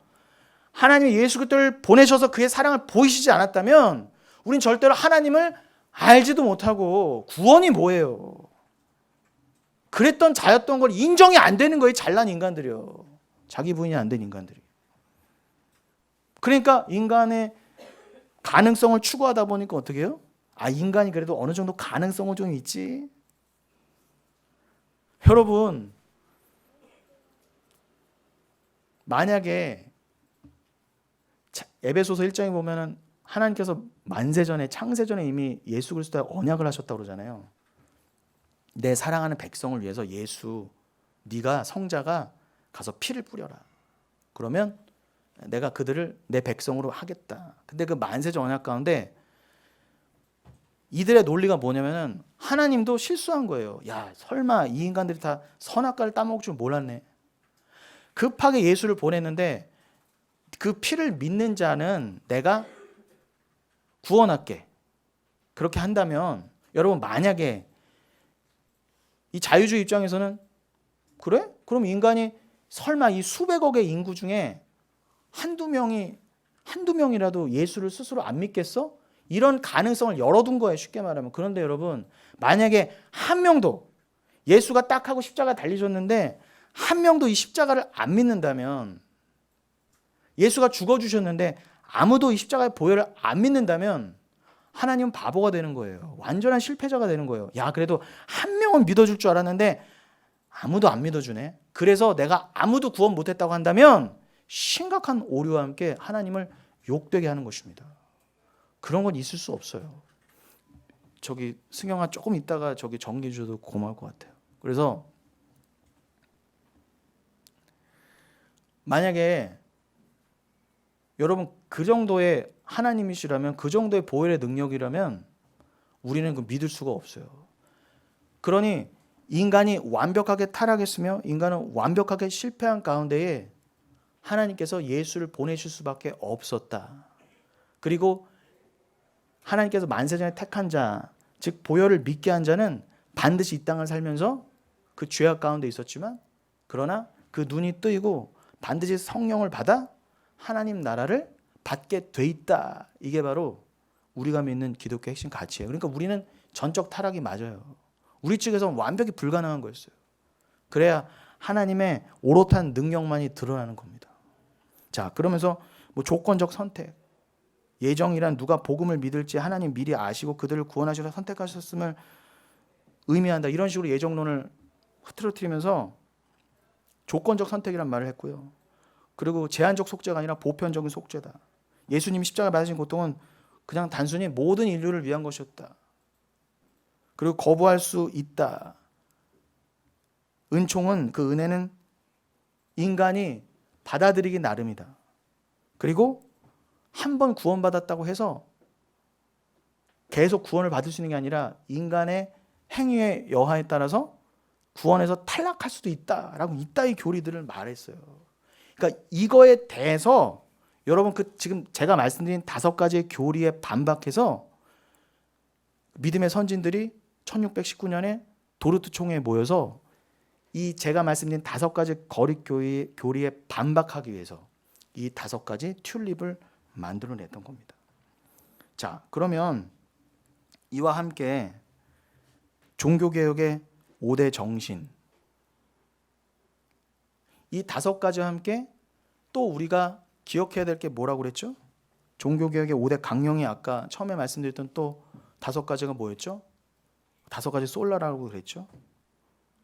하나님이 예수 그리스도를 보내셔서 그의 사랑을 보이시지 않았다면 우린 절대로 하나님을 알지도 못하고 구원이 뭐예요? 그랬던 자였던 걸 인정이 안 되는 거예요. 잘난 인간들이요. 자기 부인이 안 된 인간들이. 그러니까 인간의 가능성을 추구하다 보니까 어떻게 해요? 인간이 그래도 어느 정도 가능성은 좀 있지. 여러분, 만약에 에베소서 1장에 보면은 하나님께서 만세전에 창세전에 이미 예수 그리스도와 언약을 하셨다고 그러잖아요. 내 사랑하는 백성을 위해서 예수, 네가 성자가 가서 피를 뿌려라. 그러면 내가 그들을 내 백성으로 하겠다. 근데 그 만세전 언약 가운데 이들의 논리가 뭐냐면은 하나님도 실수한 거예요. 야, 설마 이 인간들이 다 선악과를 따먹을 줄 몰랐네. 급하게 예수를 보냈는데 그 피를 믿는 자는 내가 구원할게. 그렇게 한다면 여러분, 만약에 이 자유주의 입장에서는 그래? 그럼 인간이 설마 이 수백억의 인구 중에 한두 명이라도 예수를 스스로 안 믿겠어? 이런 가능성을 열어둔 거예요, 쉽게 말하면. 그런데 여러분, 만약에 한 명도 예수가 딱 하고 십자가 달리셨는데 한 명도 이 십자가를 안 믿는다면, 예수가 죽어주셨는데 아무도 이 십자가의 보혈을 안 믿는다면 하나님은 바보가 되는 거예요. 완전한 실패자가 되는 거예요. 야, 그래도 한 명은 믿어줄 줄 알았는데 아무도 안 믿어주네. 그래서 내가 아무도 구원 못했다고 한다면 심각한 오류와 함께 하나님을 욕되게 하는 것입니다. 그런 건 있을 수 없어요. 저기 승영아, 조금 있다가 저기 정리해 줘도 고마울 것 같아요. 그래서 만약에 여러분 그 정도의 하나님이시라면, 그 정도의 보혈의 능력이라면 우리는 그 믿을 수가 없어요. 그러니 인간이 완벽하게 타락했으며 인간은 완벽하게 실패한 가운데에 하나님께서 예수를 보내실 수밖에 없었다. 그리고 하나님께서 만세전에 택한 자, 즉 보혈을 믿게 한 자는 반드시 이 땅을 살면서 그 죄악 가운데 있었지만, 그러나 그 눈이 뜨이고 반드시 성령을 받아 하나님 나라를 받게 돼 있다. 이게 바로 우리가 믿는 기독교의 핵심 가치예요. 그러니까 우리는 전적 타락이 맞아요. 우리 측에서는 완벽히 불가능한 거였어요. 그래야 하나님의 오롯한 능력만이 드러나는 겁니다. 자, 그러면서 뭐 조건적 선택, 예정이란 누가 복음을 믿을지 하나님 미리 아시고 그들을 구원하셔서 선택하셨음을 의미한다. 이런 식으로 예정론을 흐트러뜨리면서 조건적 선택이란 말을 했고요. 그리고 제한적 속죄가 아니라 보편적인 속죄다. 예수님이 십자가 받으신 고통은 그냥 단순히 모든 인류를 위한 것이었다. 그리고 거부할 수 있다. 은총은, 그 은혜는 인간이 받아들이기 나름이다. 그리고 한 번 구원받았다고 해서 계속 구원을 받을 수 있는 게 아니라 인간의 행위의 여하에 따라서 구원에서 탈락할 수도 있다라고 이따위 교리들을 말했어요. 그러니까 이거에 대해서 여러분, 그 지금 제가 말씀드린 5가지의 교리에 반박해서 믿음의 선진들이 1619년에 도르트 총회에 모여서 이 제가 말씀드린 5가지 거립 교리에 반박하기 위해서 이 5가지 튤립을 만들어냈던 겁니다. 자, 그러면 이와 함께 종교개혁의 5대 정신, 이 5가지와 함께 또 우리가 기억해야 될 게 뭐라고 그랬죠? 종교개혁의 5대 강령이 아까 처음에 말씀드렸던 또 5가지가 뭐였죠? 5가지 솔라라고 그랬죠?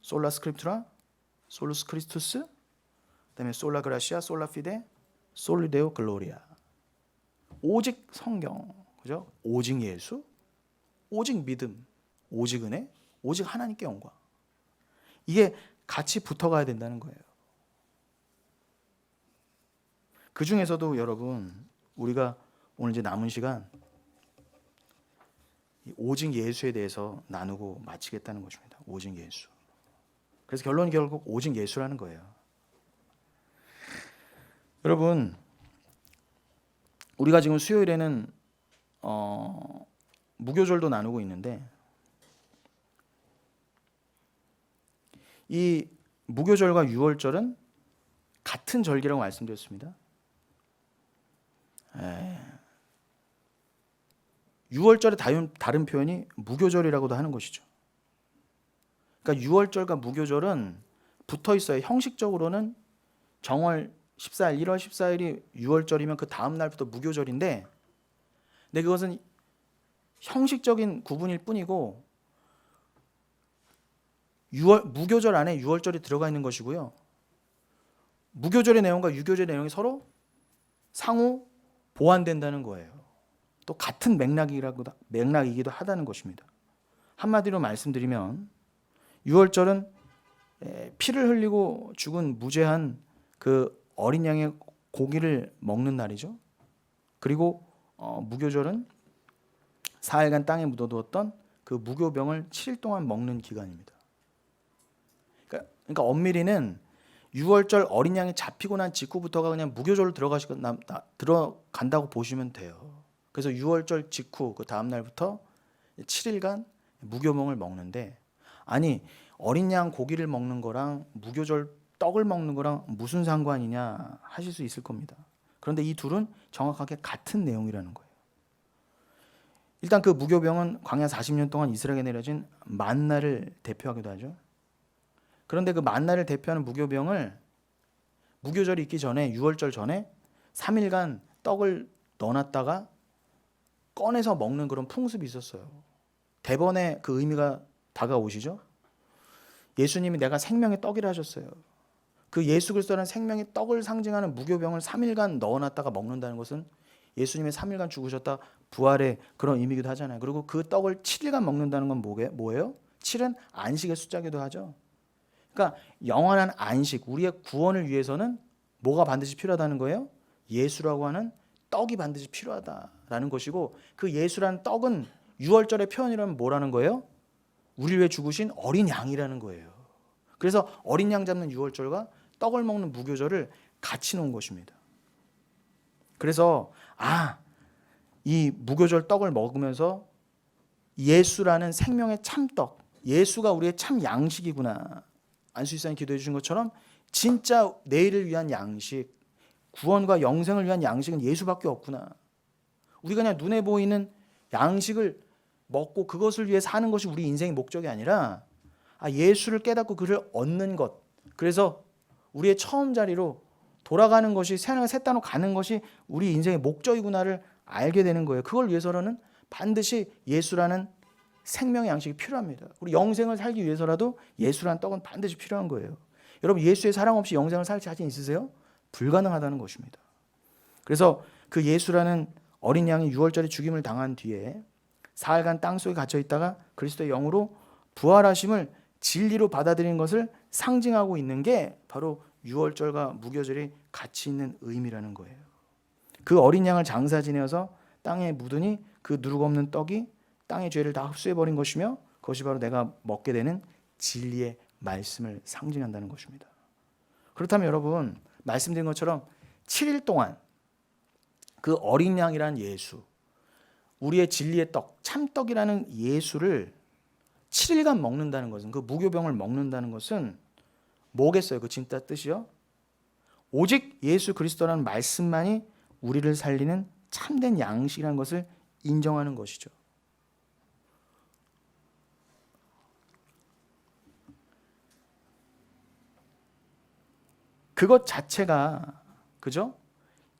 솔라 스크립투라, 솔루스 크리스투스, 그다음에 솔라 그라시아, 솔라 피데, 솔리데오 글로리아. 오직 성경, 그죠? 오직 예수, 오직 믿음, 오직 은혜, 오직 하나님께 영광. 이게 같이 붙어가야 된다는 거예요. 그 중에서도 여러분, 우리가 오늘 이제 남은 시간 오직 예수에 대해서 나누고 마치겠다는 것입니다. 오직 예수. 그래서 결론이 결국 오직 예수라는 거예요. 여러분, 우리가 지금 수요일에는 무교절도 나누고 있는데, 이 무교절과 유월절은 같은 절기라고 말씀드렸습니다. 유월절의 다른 표현이 무교절이라고도 하는 것이죠. 그러니까 유월절과 무교절은 붙어 있어요. 형식적으로는 정월 14일, 1월 14일이 유월절이면 그 다음 날부터 무교절인데, 근데 그것은 형식적인 구분일 뿐이고 무교절 안에 유월절이 들어가 있는 것이고요. 무교절의 내용과 유교절의 내용이 서로 상호 보완된다는 거예요. 또 같은 맥락이기도 하다는 것입니다. 한마디로 말씀드리면 유월절은 피를 흘리고 죽은 무죄한 그 어린 양의 고기를 먹는 날이죠. 그리고 무교절은 사흘간 땅에 묻어두었던 그 무교병을 7일 동안 먹는 기간입니다. 그러니까 엄밀히는 유월절 어린 양이 잡히고 난 직후부터가 그냥 무교절로 들어간다고 보시면 돼요. 그래서 유월절 직후 그 다음 날부터 7일간 무교병을 먹는데, 아니 어린 양 고기를 먹는 거랑 무교절 떡을 먹는 거랑 무슨 상관이냐 하실 수 있을 겁니다. 그런데 이 둘은 정확하게 같은 내용이라는 거예요. 일단 그 무교병은 광야 40년 동안 이스라엘에 내려진 만나를 대표하기도 하죠. 그런데 그 만나를 대표하는 무교병을 무교절이 있기 전에, 유월절 전에 3일간 떡을 넣어놨다가 꺼내서 먹는 그런 풍습이 있었어요. 대번에 그 의미가 다가오시죠. 예수님이 내가 생명의 떡이라 하셨어요. 그 예수 그리스도라는 생명의 떡을 상징하는 무교병을 3일간 넣어놨다가 먹는다는 것은 예수님이 3일간 죽으셨다 부활의 그런 의미기도 하잖아요. 그리고 그 떡을 7일간 먹는다는 건 뭐예요? 7은 안식의 숫자기도 하죠. 그러니까 영원한 안식, 우리의 구원을 위해서는 뭐가 반드시 필요하다는 거예요? 예수라고 하는 떡이 반드시 필요하다라는 것이고, 그 예수라는 떡은 유월절의 표현이라면 뭐라는 거예요? 우리를 위해 죽으신 어린 양이라는 거예요. 그래서 어린 양 잡는 유월절과 떡을 먹는 무교절을 같이 놓은 것입니다. 그래서 이 무교절 떡을 먹으면서 예수라는 생명의 참떡, 예수가 우리의 참 양식이구나, 안수일사님 기도해 주신 것처럼 진짜 내일을 위한 양식, 구원과 영생을 위한 양식은 예수밖에 없구나. 우리가 그냥 눈에 보이는 양식을 먹고 그것을 위해 사는 것이 우리 인생의 목적이 아니라 예수를 깨닫고 그를 얻는 것, 그래서 우리의 처음 자리로 돌아가는 것이, 새하늘과 새 땅으로 가는 것이 우리 인생의 목적이구나를 알게 되는 거예요. 그걸 위해서는 반드시 예수라는 생명의 양식이 필요합니다. 우리 영생을 살기 위해서라도 예수라는 떡은 반드시 필요한 거예요. 여러분, 예수의 사랑 없이 영생을 살 자신 있으세요? 불가능하다는 것입니다. 그래서 그 예수라는 어린 양이 유월절에 죽임을 당한 뒤에 사흘간 땅속에 갇혀 있다가 그리스도의 영으로 부활하심을 진리로 받아들인 것을 상징하고 있는 게 바로 유월절과 무교절이 같이 있는 의미라는 거예요. 그 어린 양을 장사 지내어서 땅에 묻으니 그 누룩 없는 떡이 땅의 죄를 다 흡수해버린 것이며, 그것이 바로 내가 먹게 되는 진리의 말씀을 상징한다는 것입니다. 그렇다면 여러분, 말씀드린 것처럼 7일 동안 그 어린 양이란 예수, 우리의 진리의 떡, 참떡이라는 예수를 7일간 먹는다는 것은, 그 무교병을 먹는다는 것은 뭐겠어요? 그 진짜 뜻이요? 오직 예수 그리스도라는 말씀만이 우리를 살리는 참된 양식이라는 것을 인정하는 것이죠. 그것 자체가, 그죠?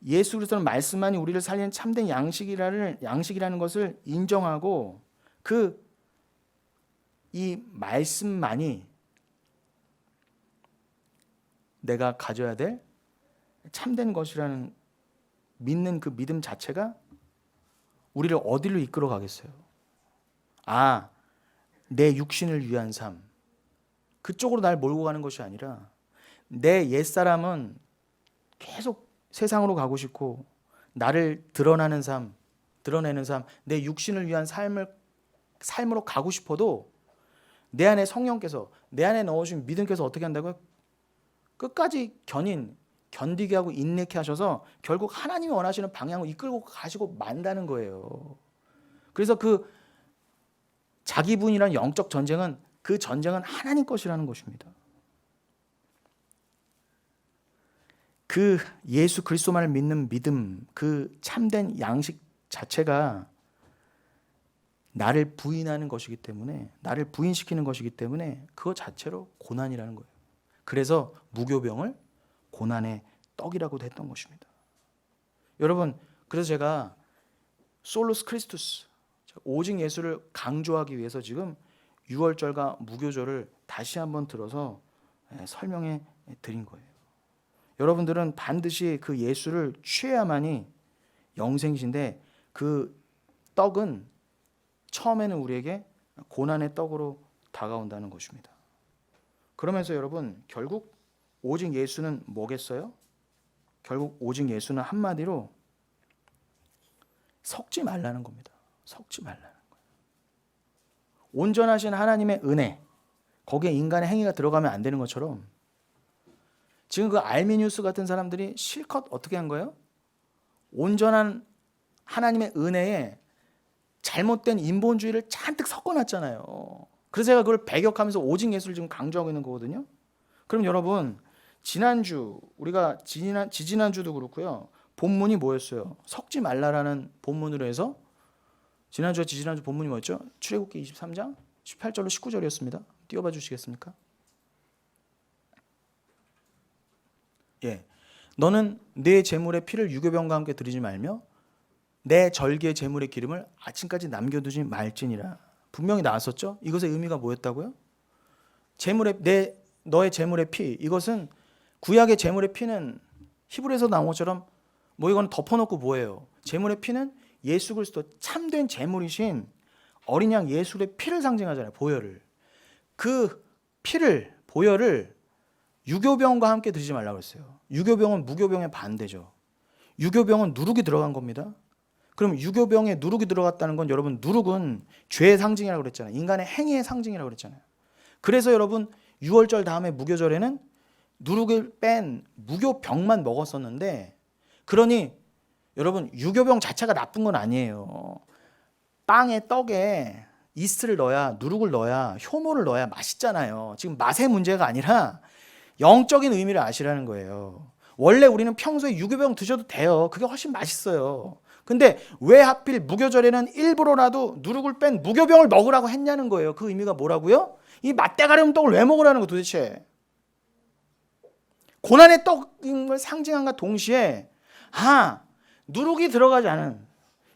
예수 그리스도는 말씀만이 우리를 살리는 참된 양식이라는 것을 인정하고, 이 말씀만이 내가 가져야 될 참된 것이라는 믿는 그 믿음 자체가 우리를 어디로 이끌어 가겠어요? 내 육신을 위한 삶, 그쪽으로 날 몰고 가는 것이 아니라, 내 옛사람은 계속 세상으로 가고 싶고 나를 드러내는 삶, 내 육신을 위한 삶으로 가고 싶어도 내 안에 성령께서, 내 안에 넣어주신 믿음께서 어떻게 한다고요? 끝까지 견디게 하고 인내케 하셔서 결국 하나님이 원하시는 방향으로 이끌고 가시고 만다는 거예요. 그래서 그 자기분이라는 영적 전쟁은, 그 전쟁은 하나님 것이라는 것입니다. 그 예수 그리스도만을 믿는 믿음, 그 참된 양식 자체가 나를 부인하는 것이기 때문에, 나를 부인시키는 것이기 때문에 그것 자체로 고난이라는 거예요. 그래서 무교병을 고난의 떡이라고도 했던 것입니다. 여러분, 그래서 제가 솔루스 크리스투스, 오직 예수를 강조하기 위해서 지금 유월절과 무교절을 다시 한번 들어서 설명해 드린 거예요. 여러분들은 반드시 그 예수를 취해야만이 영생이신데, 그 떡은 처음에는 우리에게 고난의 떡으로 다가온다는 것입니다. 그러면서 여러분, 결국 오직 예수는 뭐겠어요? 결국 오직 예수는 한마디로 섞지 말라는 겁니다. 섞지 말라는 거예요. 온전하신 하나님의 은혜, 거기에 인간의 행위가 들어가면 안 되는 것처럼 지금 그 알미니우스 같은 사람들이 실컷 어떻게 한 거예요? 온전한 하나님의 은혜에 잘못된 인본주의를 잔뜩 섞어놨잖아요. 그래서 제가 그걸 배격하면서 오직 예수를 지금 강조하고 있는 거거든요. 그럼 여러분, 지난주 우리가 지지난주도 그렇고요. 본문이 뭐였어요? 섞지 말라라는 본문으로 해서 지난주와 지지난주 본문이 뭐였죠? 출애굽기 23장 18절로 19절이었습니다. 띄워봐 주시겠습니까? 예, 너는 내 제물의 피를 유교병과 함께 드리지 말며 내 절기의 제물의 기름을 아침까지 남겨두지 말지니라. 분명히 나왔었죠? 이것의 의미가 뭐였다고요? 너의 제물의 피, 이것은 구약의 제물의 피는 히브리에서 나온 것처럼 뭐 이건 덮어놓고 뭐예요? 제물의 피는 예수 그리스도 참된 제물이신 어린 양 예수의 피를 상징하잖아요. 보혈을. 그 피를, 보혈을 유교병과 함께 드리지 말라고 했어요. 유교병은 무교병의 반대죠. 유교병은 누룩이 들어간 겁니다. 그럼 유교병에 누룩이 들어갔다는 건 여러분, 누룩은 죄의 상징이라고 그랬잖아요. 인간의 행위의 상징이라고 그랬잖아요. 그래서 여러분, 유월절 다음에 무교절에는 누룩을 뺀 무교병만 먹었었는데, 그러니 여러분, 유교병 자체가 나쁜 건 아니에요. 빵에 떡에 이스트를 넣어야, 누룩을 넣어야, 효모를 넣어야 맛있잖아요. 지금 맛의 문제가 아니라 영적인 의미를 아시라는 거예요. 원래 우리는 평소에 유교병 드셔도 돼요. 그게 훨씬 맛있어요. 근데 왜 하필 무교절에는 일부러라도 누룩을 뺀 무교병을 먹으라고 했냐는 거예요. 그 의미가 뭐라고요? 이 맛대가리um 떡을 왜 먹으라는 거 도대체? 고난의 떡인 걸 상징함과 동시에 누룩이 들어가지 않은,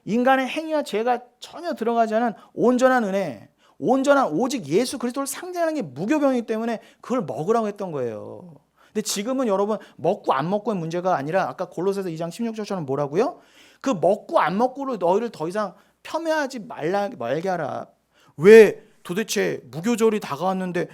인간의 행위와 죄가 전혀 들어가지 않은 온전한 은혜, 온전한 오직 예수 그리스도를 상징하는 게 무교병이기 때문에 그걸 먹으라고 했던 거예요. 근데 지금은 여러분, 먹고 안 먹고의 문제가 아니라 아까 골로새서 2장 16절처럼 뭐라고요? 그 먹고 안 먹고로 너희를 더 이상 폄훼하지 말게 하라. 왜 도대체 무교절이 다가왔는데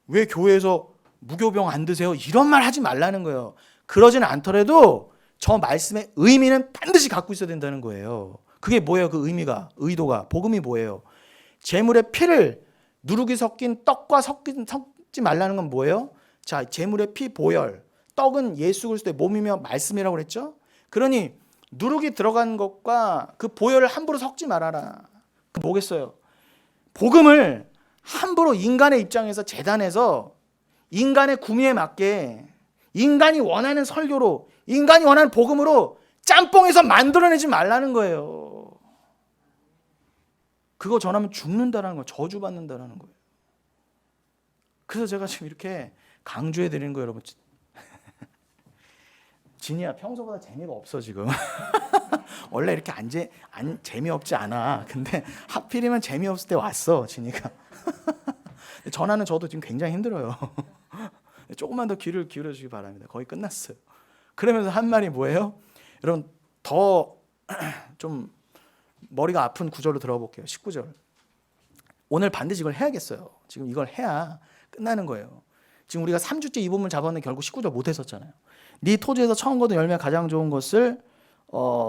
왜 교회에서 무교병 안 드세요? 이런 말 하지 말라는 거예요. 그러지는 않더라도 저 말씀의 의미는 반드시 갖고 있어야 된다는 거예요. 그게 뭐예요? 그 의미가, 의도가, 복음이 뭐예요? 제물의 피를 누룩이 섞인 떡과 섞지 말라는 건 뭐예요? 자, 제물의 피, 보혈, 떡은 예수 그리스도의 몸이며 말씀이라고 그랬죠? 그러니 누룩이 들어간 것과 그 보혈을 함부로 섞지 말아라. 그 뭐겠어요? 복음을 함부로 인간의 입장에서 재단해서 인간의 구미에 맞게 인간이 원하는 설교로, 인간이 원하는 복음으로 짬뽕에서 만들어내지 말라는 거예요. 그거 전하면 죽는다는 거, 저주받는다는 거예요. 그래서 제가 지금 이렇게 강조해 드리는 거예요, 여러분. 진이야, 평소보다 재미가 없어 지금. 원래 이렇게 재미없지 않아. 근데 하필이면 재미없을 때 왔어, 진이가. 전하는 저도 지금 굉장히 힘들어요. 조금만 더 귀를 기울여 주시기 바랍니다. 거의 끝났어요. 그러면서 한 말이 뭐예요? 여러분, 더 좀 머리가 아픈 구절로 들어볼게요. 19절. 오늘 반드시 이걸 해야겠어요. 지금 이걸 해야 끝나는 거예요. 지금 우리가 3주째 이 본문 잡았는데 결국 19절 못 했었잖아요. 네 토지에서 처음 거둔 열매 가장 좋은 것을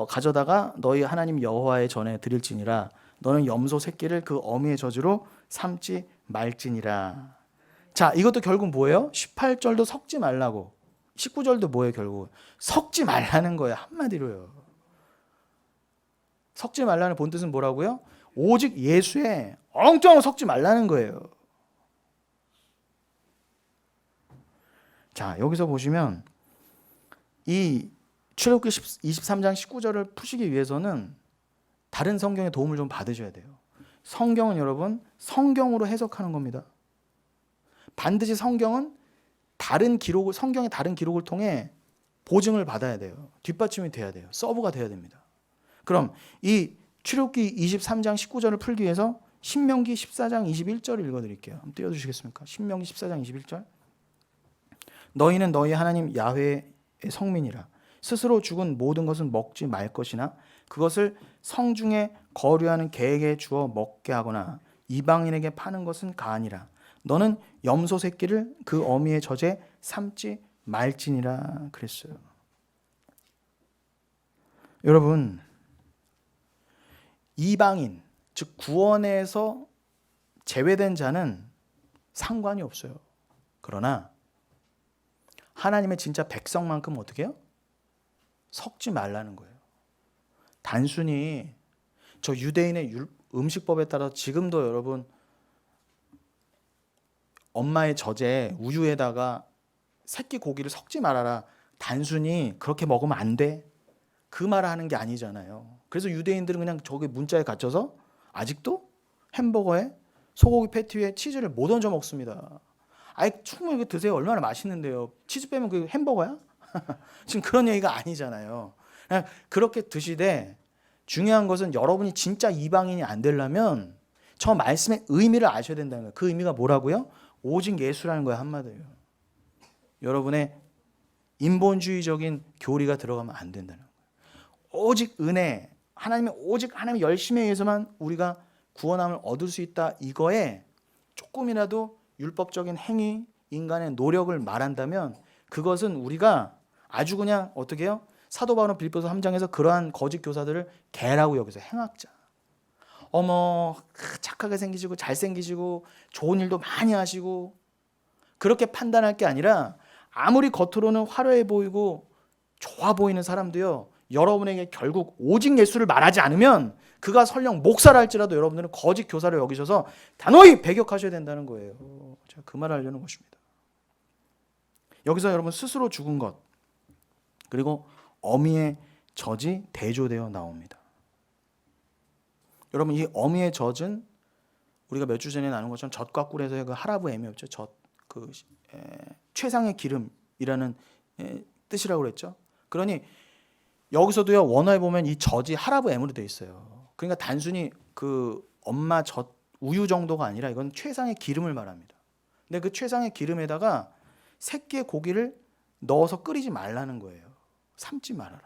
가져다가 너희 하나님 여호와의 전에 드릴지니라. 너는 염소 새끼를 그 어미의 저주로 삼지 말지니라. 자, 이것도 결국 뭐예요? 18절도 섞지 말라고, 19절도 뭐예요? 결국 섞지 말라는 거예요. 한마디로요. 섞지 말라는 본뜻은 뭐라고요? 오직 예수에 엉뚱하게 섞지 말라는 거예요. 자, 여기서 보시면 이 출애굽기 23장 19절을 푸시기 위해서는 다른 성경의 도움을 좀 받으셔야 돼요. 성경은 여러분, 성경으로 해석하는 겁니다. 반드시 성경은 성경의 다른 기록을 통해 보증을 받아야 돼요. 뒷받침이 돼야 돼요. 서브가 돼야 됩니다. 그럼 이 출애굽기 23장 19절을 풀기 위해서 신명기 14장 21절을 읽어드릴게요. 한번 띄워주시겠습니까? 신명기 14장 21절. 너희는 너희 하나님 야훼의 성민이라. 스스로 죽은 모든 것은 먹지 말 것이나 그것을 성중에 거류하는 개에게 주어 먹게 하거나 이방인에게 파는 것은 가하니라. 너는 염소 새끼를 그 어미의 젖에 삼지 말지니라 그랬어요. 여러분, 이방인, 즉 구원에서 제외된 자는 상관이 없어요. 그러나 하나님의 진짜 백성만큼 어떻게 해요? 섞지 말라는 거예요. 단순히 저 유대인의 음식법에 따라 지금도 여러분 엄마의 젖에 우유에다가 새끼 고기를 섞지 말아라. 단순히 그렇게 먹으면 안 돼. 그 말을 하는 게 아니잖아요. 그래서 유대인들은 그냥 저기 문자에 갇혀서 아직도 햄버거에 소고기 패티 위에 치즈를 못 얹어 먹습니다. 아이 충분히 이거 드세요. 얼마나 맛있는데요. 치즈 빼면 그 햄버거야? 지금 그런 얘기가 아니잖아요. 그냥 그렇게 드시되 중요한 것은 여러분이 진짜 이방인이 안 되려면 저 말씀의 의미를 아셔야 된다는 거예요. 그 의미가 뭐라고요? 오직 예수라는 거예요. 한마디로. 여러분의 인본주의적인 교리가 들어가면 안 된다는 거예요. 오직 은혜, 오직 하나님의 열심에 의해서만 우리가 구원함을 얻을 수 있다. 이거에 조금이라도 율법적인 행위, 인간의 노력을 말한다면 그것은 우리가 아주 그냥 어떻게 해요? 사도 바울은 빌립보서 3장에서 그러한 거짓 교사들을 개라고 여기서 행악자. 어머 착하게 생기시고 잘생기시고 좋은 일도 많이 하시고 그렇게 판단할 게 아니라 아무리 겉으로는 화려해 보이고 좋아 보이는 사람도요. 여러분에게 결국 오직 예수를 말하지 않으면 그가 설령 목사라 할지라도 여러분들은 거짓 교사를 여기셔서 단호히 배격하셔야 된다는 거예요. 제가 그 말을 하려는 것입니다. 여기서 여러분 스스로 죽은 것 그리고 어미의 젖이 대조되어 나옵니다. 여러분 이 어미의 젖은 우리가 몇 주 전에 나눈 것처럼 젖과 꿀에서의 그 하라브 에미였죠. 최상의 기름이라는 뜻이라고 그랬죠. 그러니 여기서도요 원어에 보면 이 젖이 하라브 M으로 되어 있어요. 그러니까 단순히 그 엄마 젖 우유 정도가 아니라 이건 최상의 기름을 말합니다. 근데 그 최상의 기름에다가 새끼의 고기를 넣어서 끓이지 말라는 거예요. 삶지 말아라.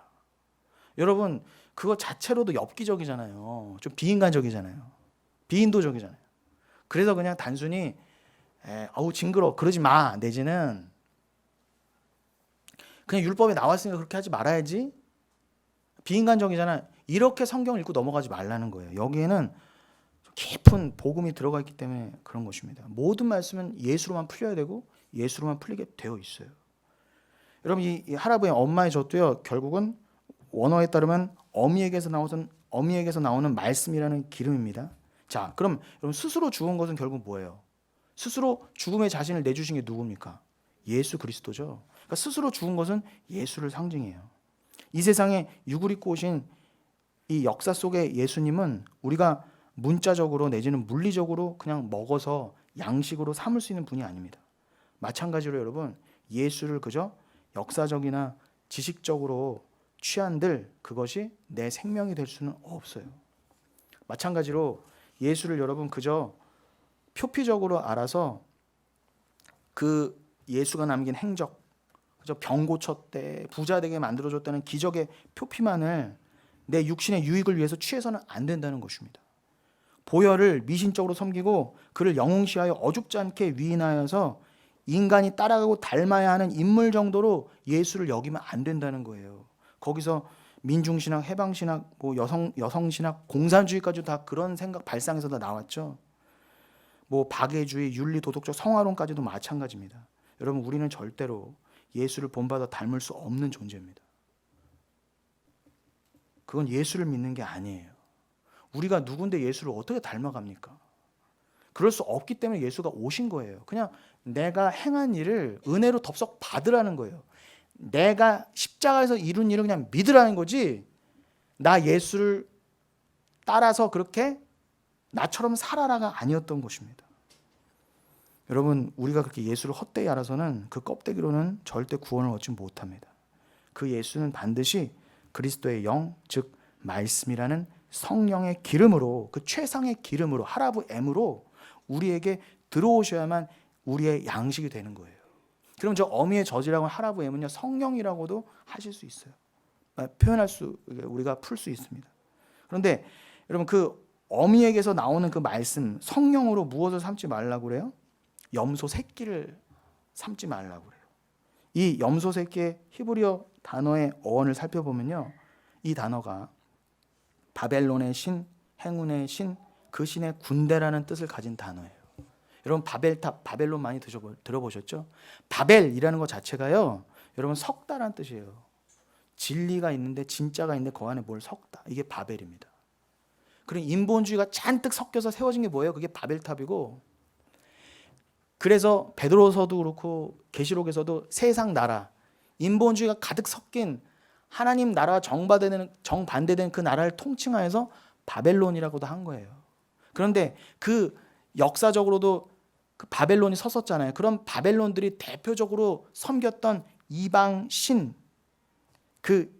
여러분 그거 자체로도 엽기적이잖아요. 좀 비인간적이잖아요. 비인도적이잖아요. 그래서 그냥 단순히 아우 징그러 그러지 마 내지는 그냥 율법에 나왔으니까 그렇게 하지 말아야지. 비인간적이잖아. 이렇게 성경을 읽고 넘어가지 말라는 거예요. 여기에는 깊은 복음이 들어가 있기 때문에 그런 것입니다. 모든 말씀은 예수로만 풀려야 되고 예수로만 풀리게 되어 있어요. 여러분 이 할아버지의 엄마의 젖도요. 결국은 원어에 따르면 어미에게서 나오는 말씀이라는 기름입니다. 자, 그럼 여러분 스스로 죽은 것은 결국 뭐예요? 스스로 죽음의 자신을 내주신 게 누굽니까? 예수 그리스도죠. 그러니까 스스로 죽은 것은 예수를 상징해요. 이 세상에 육을 입고 오신 이 역사 속의 예수님은 우리가 문자적으로 내지는 물리적으로 그냥 먹어서 양식으로 삼을 수 있는 분이 아닙니다. 마찬가지로 여러분 예수를 그저 역사적이나 지식적으로 취한들 그것이 내 생명이 될 수는 없어요. 마찬가지로 예수를 여러분 그저 표피적으로 알아서 그 예수가 남긴 행적 그저 병 고쳤대 부자 되게 만들어줬다는 기적의 표피만을 내 육신의 유익을 위해서 취해서는 안 된다는 것입니다. 보혈을 미신적으로 섬기고 그를 영웅시하여 어줍지 않게 위인하여서 인간이 따라가고 닮아야 하는 인물 정도로 예수를 여기면 안 된다는 거예요. 거기서 민중신학, 해방신학, 뭐 여성신학, 공산주의까지 다 그런 생각 발상에서 다 나왔죠. 뭐 박애주의, 윤리, 도덕적 성화론까지도 마찬가지입니다. 여러분 우리는 절대로 예수를 본받아 닮을 수 없는 존재입니다. 그건 예수를 믿는 게 아니에요. 우리가 누군데 예수를 어떻게 닮아갑니까? 그럴 수 없기 때문에 예수가 오신 거예요. 그냥 내가 행한 일을 은혜로 덥석 받으라는 거예요. 내가 십자가에서 이룬 일을 그냥 믿으라는 거지 나 예수를 따라서 그렇게 나처럼 살아라가 아니었던 것입니다. 여러분 우리가 그렇게 예수를 헛되이 알아서는 그 껍데기로는 절대 구원을 얻지 못합니다. 그 예수는 반드시 그리스도의 영, 즉 말씀이라는 성령의 기름으로 그 최상의 기름으로 하라브 M으로 우리에게 들어오셔야만 우리의 양식이 되는 거예요. 그럼 저 어미의 젖이라고 하는 하라브 M은요 성령이라고도 하실 수 있어요. 우리가 풀 수 있습니다. 그런데 여러분 그 어미에게서 나오는 그 말씀 성령으로 무엇을 삼지 말라고 그래요? 염소 새끼를 삼지 말라고 그래요. 이 염소 새끼의 히브리어 단어의 어원을 살펴보면요 이 단어가 바벨론의 신, 행운의 신, 그 신의 군대라는 뜻을 가진 단어예요. 여러분 바벨탑, 바벨론 많이 들어보셨죠? 바벨이라는 것 자체가요, 여러분 석다라는 뜻이에요. 진리가 있는데, 진짜가 있는데 그 안에 뭘 섞다. 이게 바벨입니다. 그리고 인본주의가 잔뜩 섞여서 세워진 게 뭐예요? 그게 바벨탑이고, 그래서 베드로서도 그렇고 계시록에서도 세상 나라, 인본주의가 가득 섞인 하나님 나라와 정반대되는 그 나라를 통칭하여서 바벨론이라고도 한 거예요. 그런데 그 역사적으로도 그 바벨론이 섰었잖아요. 그런 바벨론들이 대표적으로 섬겼던 이방 신, 그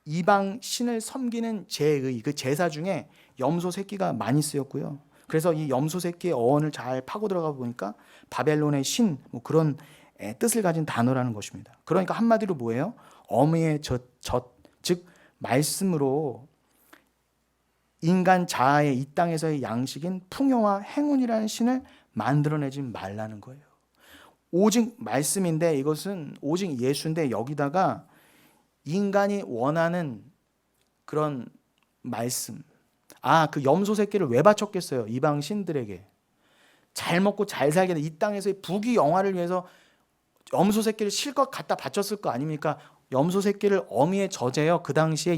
이방 신을 섬기는 제의, 그 제사 중에 염소 새끼가 많이 쓰였고요. 그래서 이 염소 새끼의 어원을 잘 파고 들어가 보니까 바벨론의 신, 뭐 그런 뜻을 가진 단어라는 것입니다. 그러니까 한마디로 뭐예요? 어미의 즉 말씀으로 인간 자아의 이 땅에서의 양식인 풍요와 행운이라는 신을 만들어내지 말라는 거예요. 오직 말씀인데, 이것은 오직 예수인데, 여기다가 인간이 원하는 그런 말씀, 그 염소 새끼를 왜 바쳤겠어요? 이방 신들에게 잘 먹고 잘 살게 된 이 땅에서의 부귀 영화를 위해서 염소 새끼를 실컷 갖다 바쳤을 거 아닙니까? 염소 새끼를 어미의 저제요. 그 당시에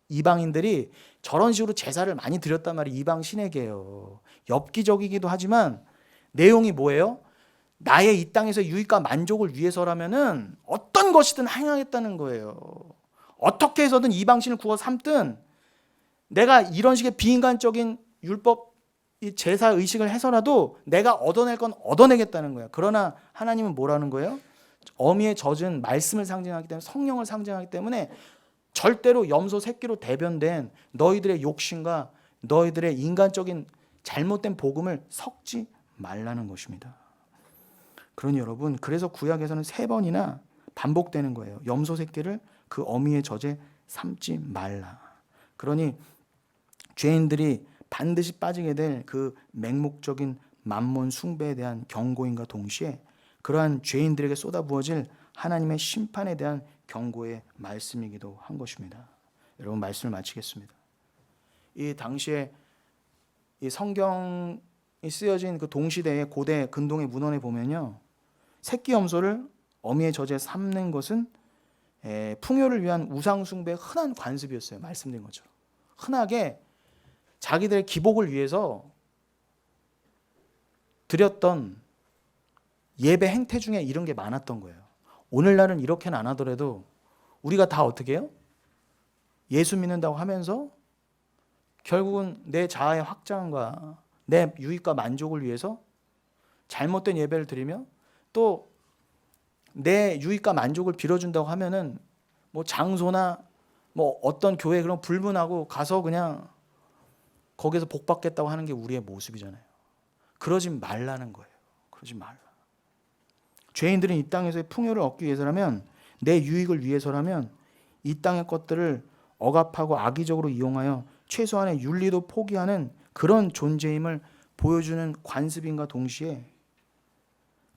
이방인들이 저런 식으로 제사를 많이 드렸단 말이에요. 이방 신에게요. 엽기적이기도 하지만 내용이 뭐예요? 나의 이 땅에서 유익과 만족을 위해서라면은 어떤 것이든 행하겠다는 거예요. 어떻게 해서든 이방신을 구워 삼든 내가 이런 식의 비인간적인 율법 제사 의식을 해서라도 내가 얻어낼 건 얻어내겠다는 거예요. 그러나 하나님은 뭐라는 거예요? 어미의 젖은 말씀을 상징하기 때문에, 성령을 상징하기 때문에 절대로 염소 새끼로 대변된 너희들의 욕심과 너희들의 인간적인 잘못된 복음을 섞지 말라는 것입니다. 그러니 여러분, 그래서 구약에서는 3번이나 반복되는 거예요. 염소 새끼를 그 어미의 젖에 삼지 말라. 그러니 죄인들이 반드시 빠지게 될 그 맹목적인 만몬 숭배에 대한 경고인과 동시에 그러한 죄인들에게 쏟아부어질 하나님의 심판에 대한 경고의 말씀이기도 한 것입니다. 여러분, 말씀을 마치겠습니다. 이 당시에 이 성경이 쓰여진 그 동시대의 고대 근동의 문헌에 보면요, 새끼 염소를 어미의 젖에 삼는 것은 풍요를 위한 우상 숭배의 흔한 관습이었어요. 말씀드린 것처럼 흔하게 자기들의 기복을 위해서 드렸던 예배 행태 중에 이런 게 많았던 거예요. 오늘날은 이렇게는 안 하더라도 우리가 다 어떻게 해요? 예수 믿는다고 하면서 결국은 내 자아의 확장과 내 유익과 만족을 위해서 잘못된 예배를 드리며, 또 내 유익과 만족을 빌어준다고 하면은 뭐 장소나 뭐 어떤 교회 그런 불문하고 가서 그냥 거기서 복 받겠다고 하는 게 우리의 모습이잖아요. 그러지 말라는 거예요. 그러지 말라. 죄인들은 이 땅에서의 풍요를 얻기 위해서라면, 내 유익을 위해서라면 이 땅의 것들을 억압하고 악의적으로 이용하여 최소한의 윤리도 포기하는 그런 존재임을 보여주는 관습인과 동시에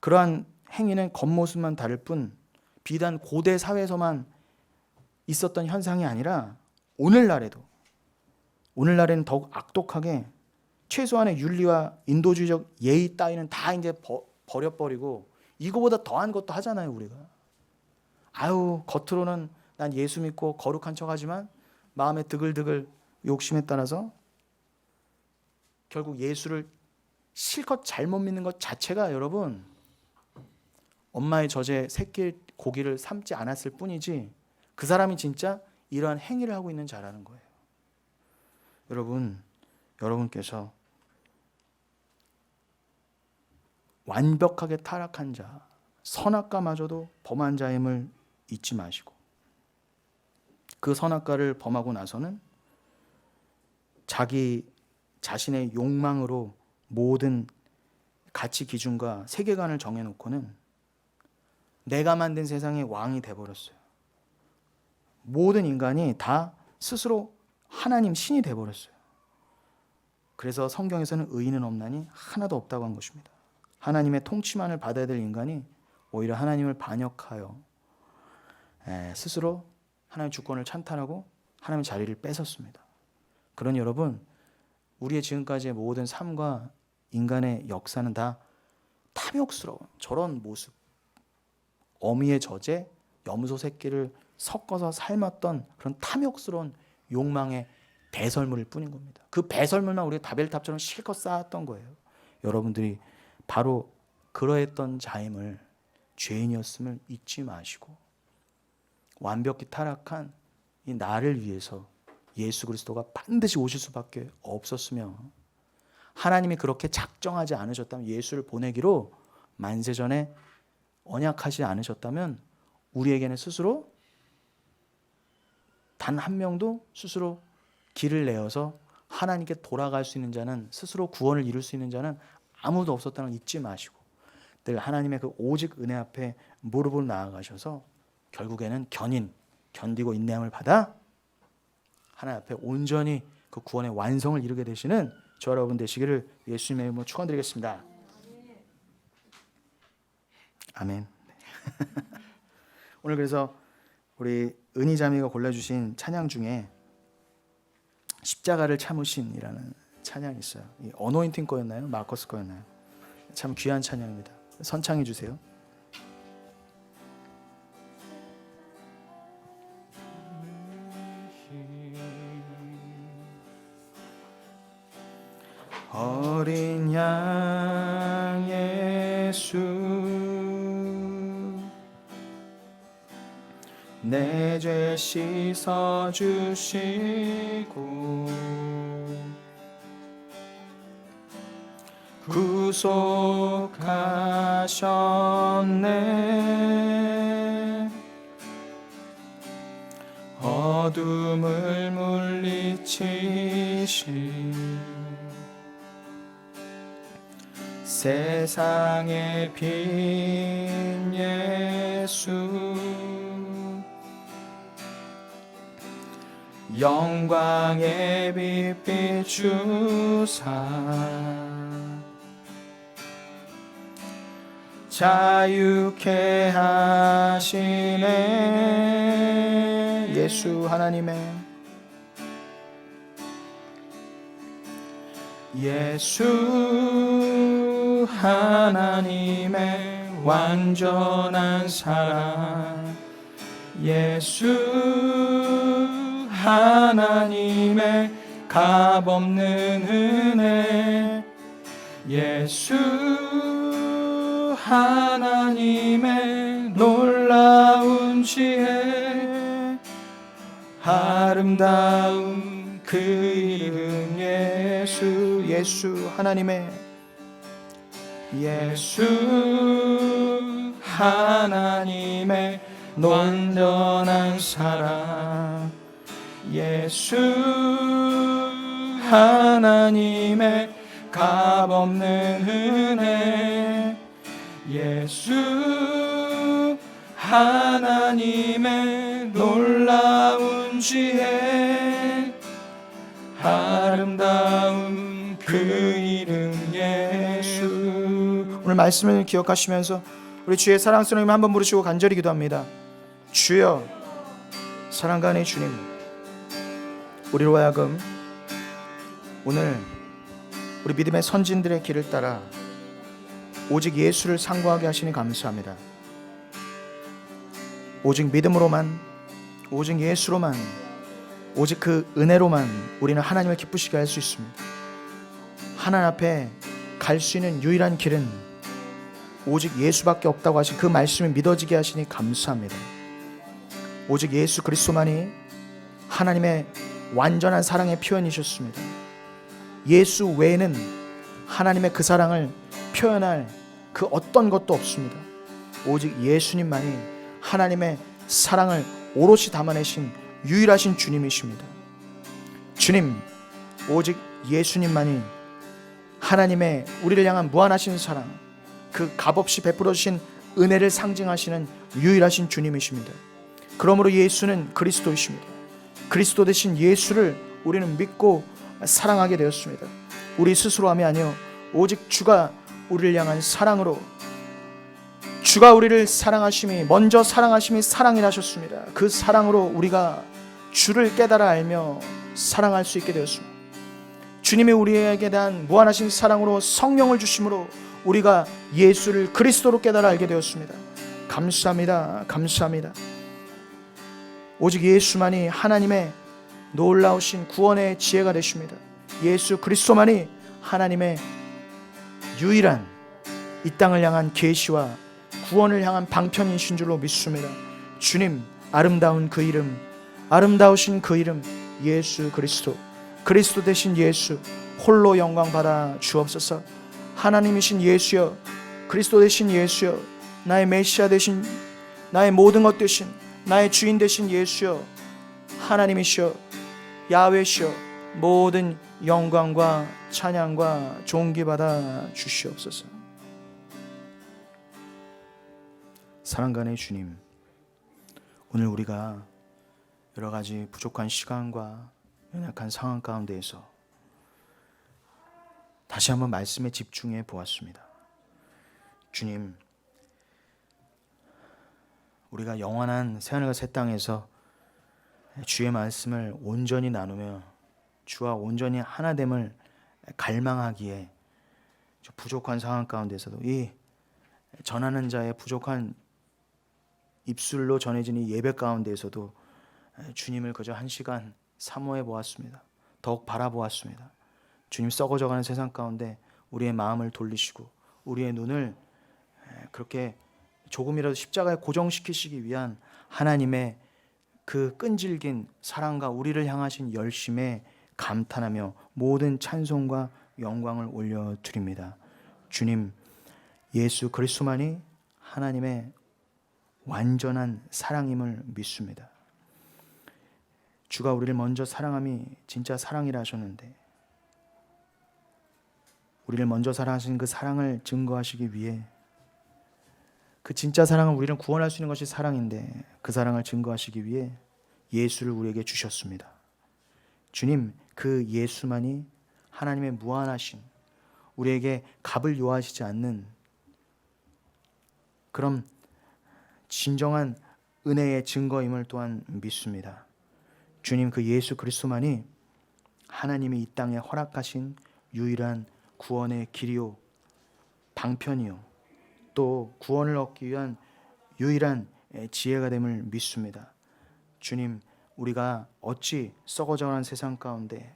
그러한 행위는 겉모습만 다를 뿐 비단 고대 사회에서만 있었던 현상이 아니라 오늘날에는 더욱 악독하게 최소한의 윤리와 인도주의적 예의 따위는 다 이제 버려버리고 이거보다 더한 것도 하잖아요. 우리가 겉으로는 난 예수 믿고 거룩한 척하지만 마음에 드글드글 욕심에 따라서 결국 예수를 실컷 잘못 믿는 것 자체가 여러분 엄마의 젖에 새끼 고기를 삶지 않았을 뿐이지 그 사람이 진짜 이러한 행위를 하고 있는 자라는 거예요. 여러분께서 완벽하게 타락한 자, 선악과마저도 범한 자임을 잊지 마시고, 그 선악과를 범하고 나서는 자기 자신의 욕망으로 모든 가치 기준과 세계관을 정해놓고는 내가 만든 세상의 왕이 돼버렸어요. 모든 인간이 다 스스로 하나님 신이 돼버렸어요. 그래서 성경에서는 의인은 없나니 하나도 없다고 한 것입니다. 하나님의 통치만을 받아야 될 인간이 오히려 하나님을 반역하여 스스로 하나님의 주권을 찬탄하고 하나님의 자리를 뺏었습니다. 그러니 여러분, 우리의 지금까지의 모든 삶과 인간의 역사는 다 탐욕스러운 저런 모습, 어미의 저제, 염소 새끼를 섞어서 삶았던 그런 탐욕스러운 욕망의 배설물일 뿐인 겁니다. 그 배설물만 우리가 다벨탑처럼 실컷 쌓았던 거예요. 여러분들이 바로 그러했던 자임을, 죄인이었음을 잊지 마시고 완벽히 타락한 이 나를 위해서 예수 그리스도가 반드시 오실 수밖에 없었으며, 하나님이 그렇게 작정하지 않으셨다면, 예수를 보내기로 만세전에 언약하지 않으셨다면 우리에게는 스스로 단 한 명도 스스로 길을 내어서 하나님께 돌아갈 수 있는 자는, 스스로 구원을 이룰 수 있는 자는 아무도 없었다는 걸 잊지 마시고 늘 하나님의 그 오직 은혜 앞에 무릎을 나아가셔서 결국에는 견디고 인내함을 받아 하나님 앞에 온전히 그 구원의 완성을 이루게 되시는 저 여러분 되시기를 예수님의 이름으로 축원드리겠습니다. 아멘. 오늘 그래서 우리 은희자매가 골라주신 찬양 중에 십자가를 참으신이라는 찬양이 있어요. 이 어노인팅 거였나요? 마커스 거였나요? 참 귀한 찬양입니다. 선창해 주세요. 어린 양 예수, 내 죄 씻어주시고 구속하셨네. 어둠을 물리치신 세상의 빛 예수, 영광의 빛 비추사 자유케 하시네. 예수 하나님의, 예수 하나님의 완전한 사랑, 예수 하나님의 값없는 은혜, 예수 하나님의 놀라운 지혜, 아름다운 그 이름 예수, 예수 하나님의, 예수 하나님의 온전한 사랑, 예수 하나님의 값없는 은혜, 예수 하나님의 놀라운 지혜, 아름다운 그 이름 예수. 오늘 말씀을 기억하시면서 우리 주의 사랑스러운 이름 한번 부르시고 간절히 기도합니다. 주여, 사랑과 은혜의 주님, 우리로 하여금 오늘 우리 믿음의 선진들의 길을 따라 오직 예수를 상고하게 하시니 감사합니다. 오직 믿음으로만, 오직 예수로만, 오직 그 은혜로만 우리는 하나님을 기쁘시게 할 수 있습니다. 하나님 앞에 갈 수 있는 유일한 길은 오직 예수밖에 없다고 하신 그 말씀이 믿어지게 하시니 감사합니다. 오직 예수 그리스도만이 하나님의 완전한 사랑의 표현이셨습니다. 예수 외에는 하나님의 그 사랑을 표현할 그 어떤 것도 없습니다. 오직 예수님만이 하나님의 사랑을 오롯이 담아내신 유일하신 주님이십니다. 주님, 오직 예수님만이 하나님의 우리를 향한 무한하신 사랑, 그 값없이 베풀어 주신 은혜를 상징하시는 유일하신 주님이십니다. 그러므로 예수는 그리스도이십니다. 그리스도 대신 예수를 우리는 믿고 사랑하게 되었습니다. 우리 스스로 함이 아니요 오직 주가 우리를 향한 사랑으로 주가 우리를 사랑하심이, 먼저 사랑하심이 사랑이라 하셨습니다. 그 사랑으로 우리가 주를 깨달아 알며 사랑할 수 있게 되었습니다. 주님이 우리에게 대한 무한하신 사랑으로 성령을 주심으로 우리가 예수를 그리스도로 깨달아 알게 되었습니다. 감사합니다. 감사합니다. 오직 예수만이 하나님의 놀라우신 구원의 지혜가 되십니다. 예수 그리스도만이 하나님의 유일한 이 땅을 향한 계시와 구원을 향한 방편이신 줄로 믿습니다. 주님, 아름다운 그 이름, 아름다우신 그 이름 예수 그리스도, 그리스도 되신 예수 홀로 영광 받아 주옵소서. 하나님이신 예수여, 그리스도 되신 예수여, 나의 메시아 되신, 나의 모든 것 되신, 나의 주인 되신 예수여, 하나님이시여, 야훼시여, 모든 영광과 찬양과 존귀받아 주시옵소서. 사랑간의 주님, 오늘 우리가 여러 가지 부족한 시간과 연약한 상황 가운데에서 다시 한번 말씀에 집중해 보았습니다. 주님, 우리가 영원한 새하늘과 새 땅에서 주의 말씀을 온전히 나누며 주와 온전히 하나됨을 갈망하기에 부족한 상황 가운데서도 이 전하는 자의 부족한 입술로 전해진 이 예배 가운데에서도 주님을 그저 한 시간 사모해 보았습니다. 더욱 바라보았습니다. 주님, 썩어져가는 세상 가운데 우리의 마음을 돌리시고 우리의 눈을 그렇게 조금이라도 십자가에 고정시키시기 위한 하나님의 그 끈질긴 사랑과 우리를 향하신 열심에 감탄하며 모든 찬송과 영광을 올려드립니다. 주님, 예수 그리스도만이 하나님의 완전한 사랑임을 믿습니다. 주가 우리를 먼저 사랑함이 진짜 사랑이라 하셨는데 우리를 먼저 사랑하신 그 사랑을 증거하시기 위해 그 진짜 사랑은 우리를 구원할 수 있는 것이 사랑인데 그 사랑을 증거하시기 위해 예수를 우리에게 주셨습니다. 주님, 그 예수만이 하나님의 무한하신, 우리에게 값을 요하시지 않는 그런 진정한 은혜의 증거임을 또한 믿습니다. 주님, 그 예수 그리스도만이 하나님이 이 땅에 허락하신 유일한 구원의 길이요 방편이요 또 구원을 얻기 위한 유일한 지혜가 됨을 믿습니다. 주님, 우리가 어찌 썩어져가는 세상 가운데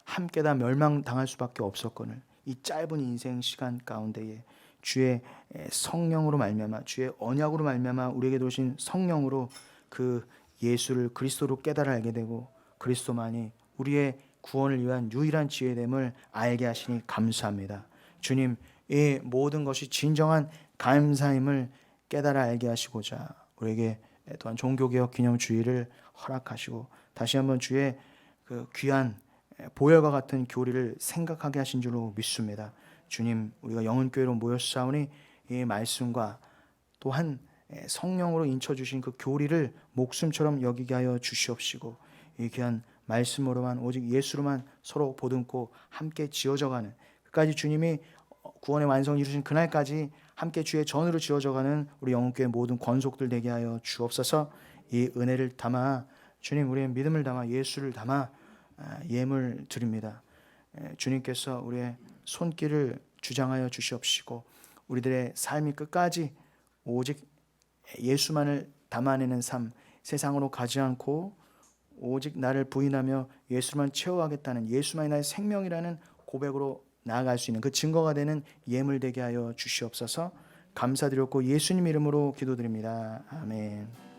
함께 다 멸망당할 수밖에 없었거늘 이 짧은 인생 시간 가운데에 주의 성령으로 말미암아, 주의 언약으로 말미암아 우리에게 도신 성령으로 그 예수를 그리스도로 깨달아 알게 되고 그리스도만이 우리의 구원을 위한 유일한 지혜됨을 알게 하시니 감사합니다. 주님, 이 모든 것이 진정한 감사임을 깨달아 알게 하시고자 우리에게 또한 종교개혁 기념주의를 허락하시고 다시 한번 주의 그 귀한 보혈과 같은 교리를 생각하게 하신 줄로 믿습니다. 주님, 우리가 영혼교회로 모였사오니 이 말씀과 또한 성령으로 인쳐주신 그 교리를 목숨처럼 여기게 하여 주시옵시고 이 귀한 말씀으로만 오직 예수로만 서로 보듬고 함께 지어져가는 끝까지 주님이 구원의 완성을 이루신 그날까지 함께 주의 전으로 지어져가는 우리 영혼교회 모든 권속들 되게 하여 주옵소서. 이 은혜를 담아 주님, 우리의 믿음을 담아 예수를 담아 예물 드립니다. 주님께서 우리의 손길을 주장하여 주시옵시고 우리들의 삶이 끝까지 오직 예수만을 담아내는 삶, 세상으로 가지 않고 오직 나를 부인하며 예수만 채워가겠다는, 예수만이 나의 생명이라는 고백으로 나아갈 수 있는 그 증거가 되는 예물 되게 하여 주시옵소서. 감사드렸고 예수님 이름으로 기도드립니다. 아멘.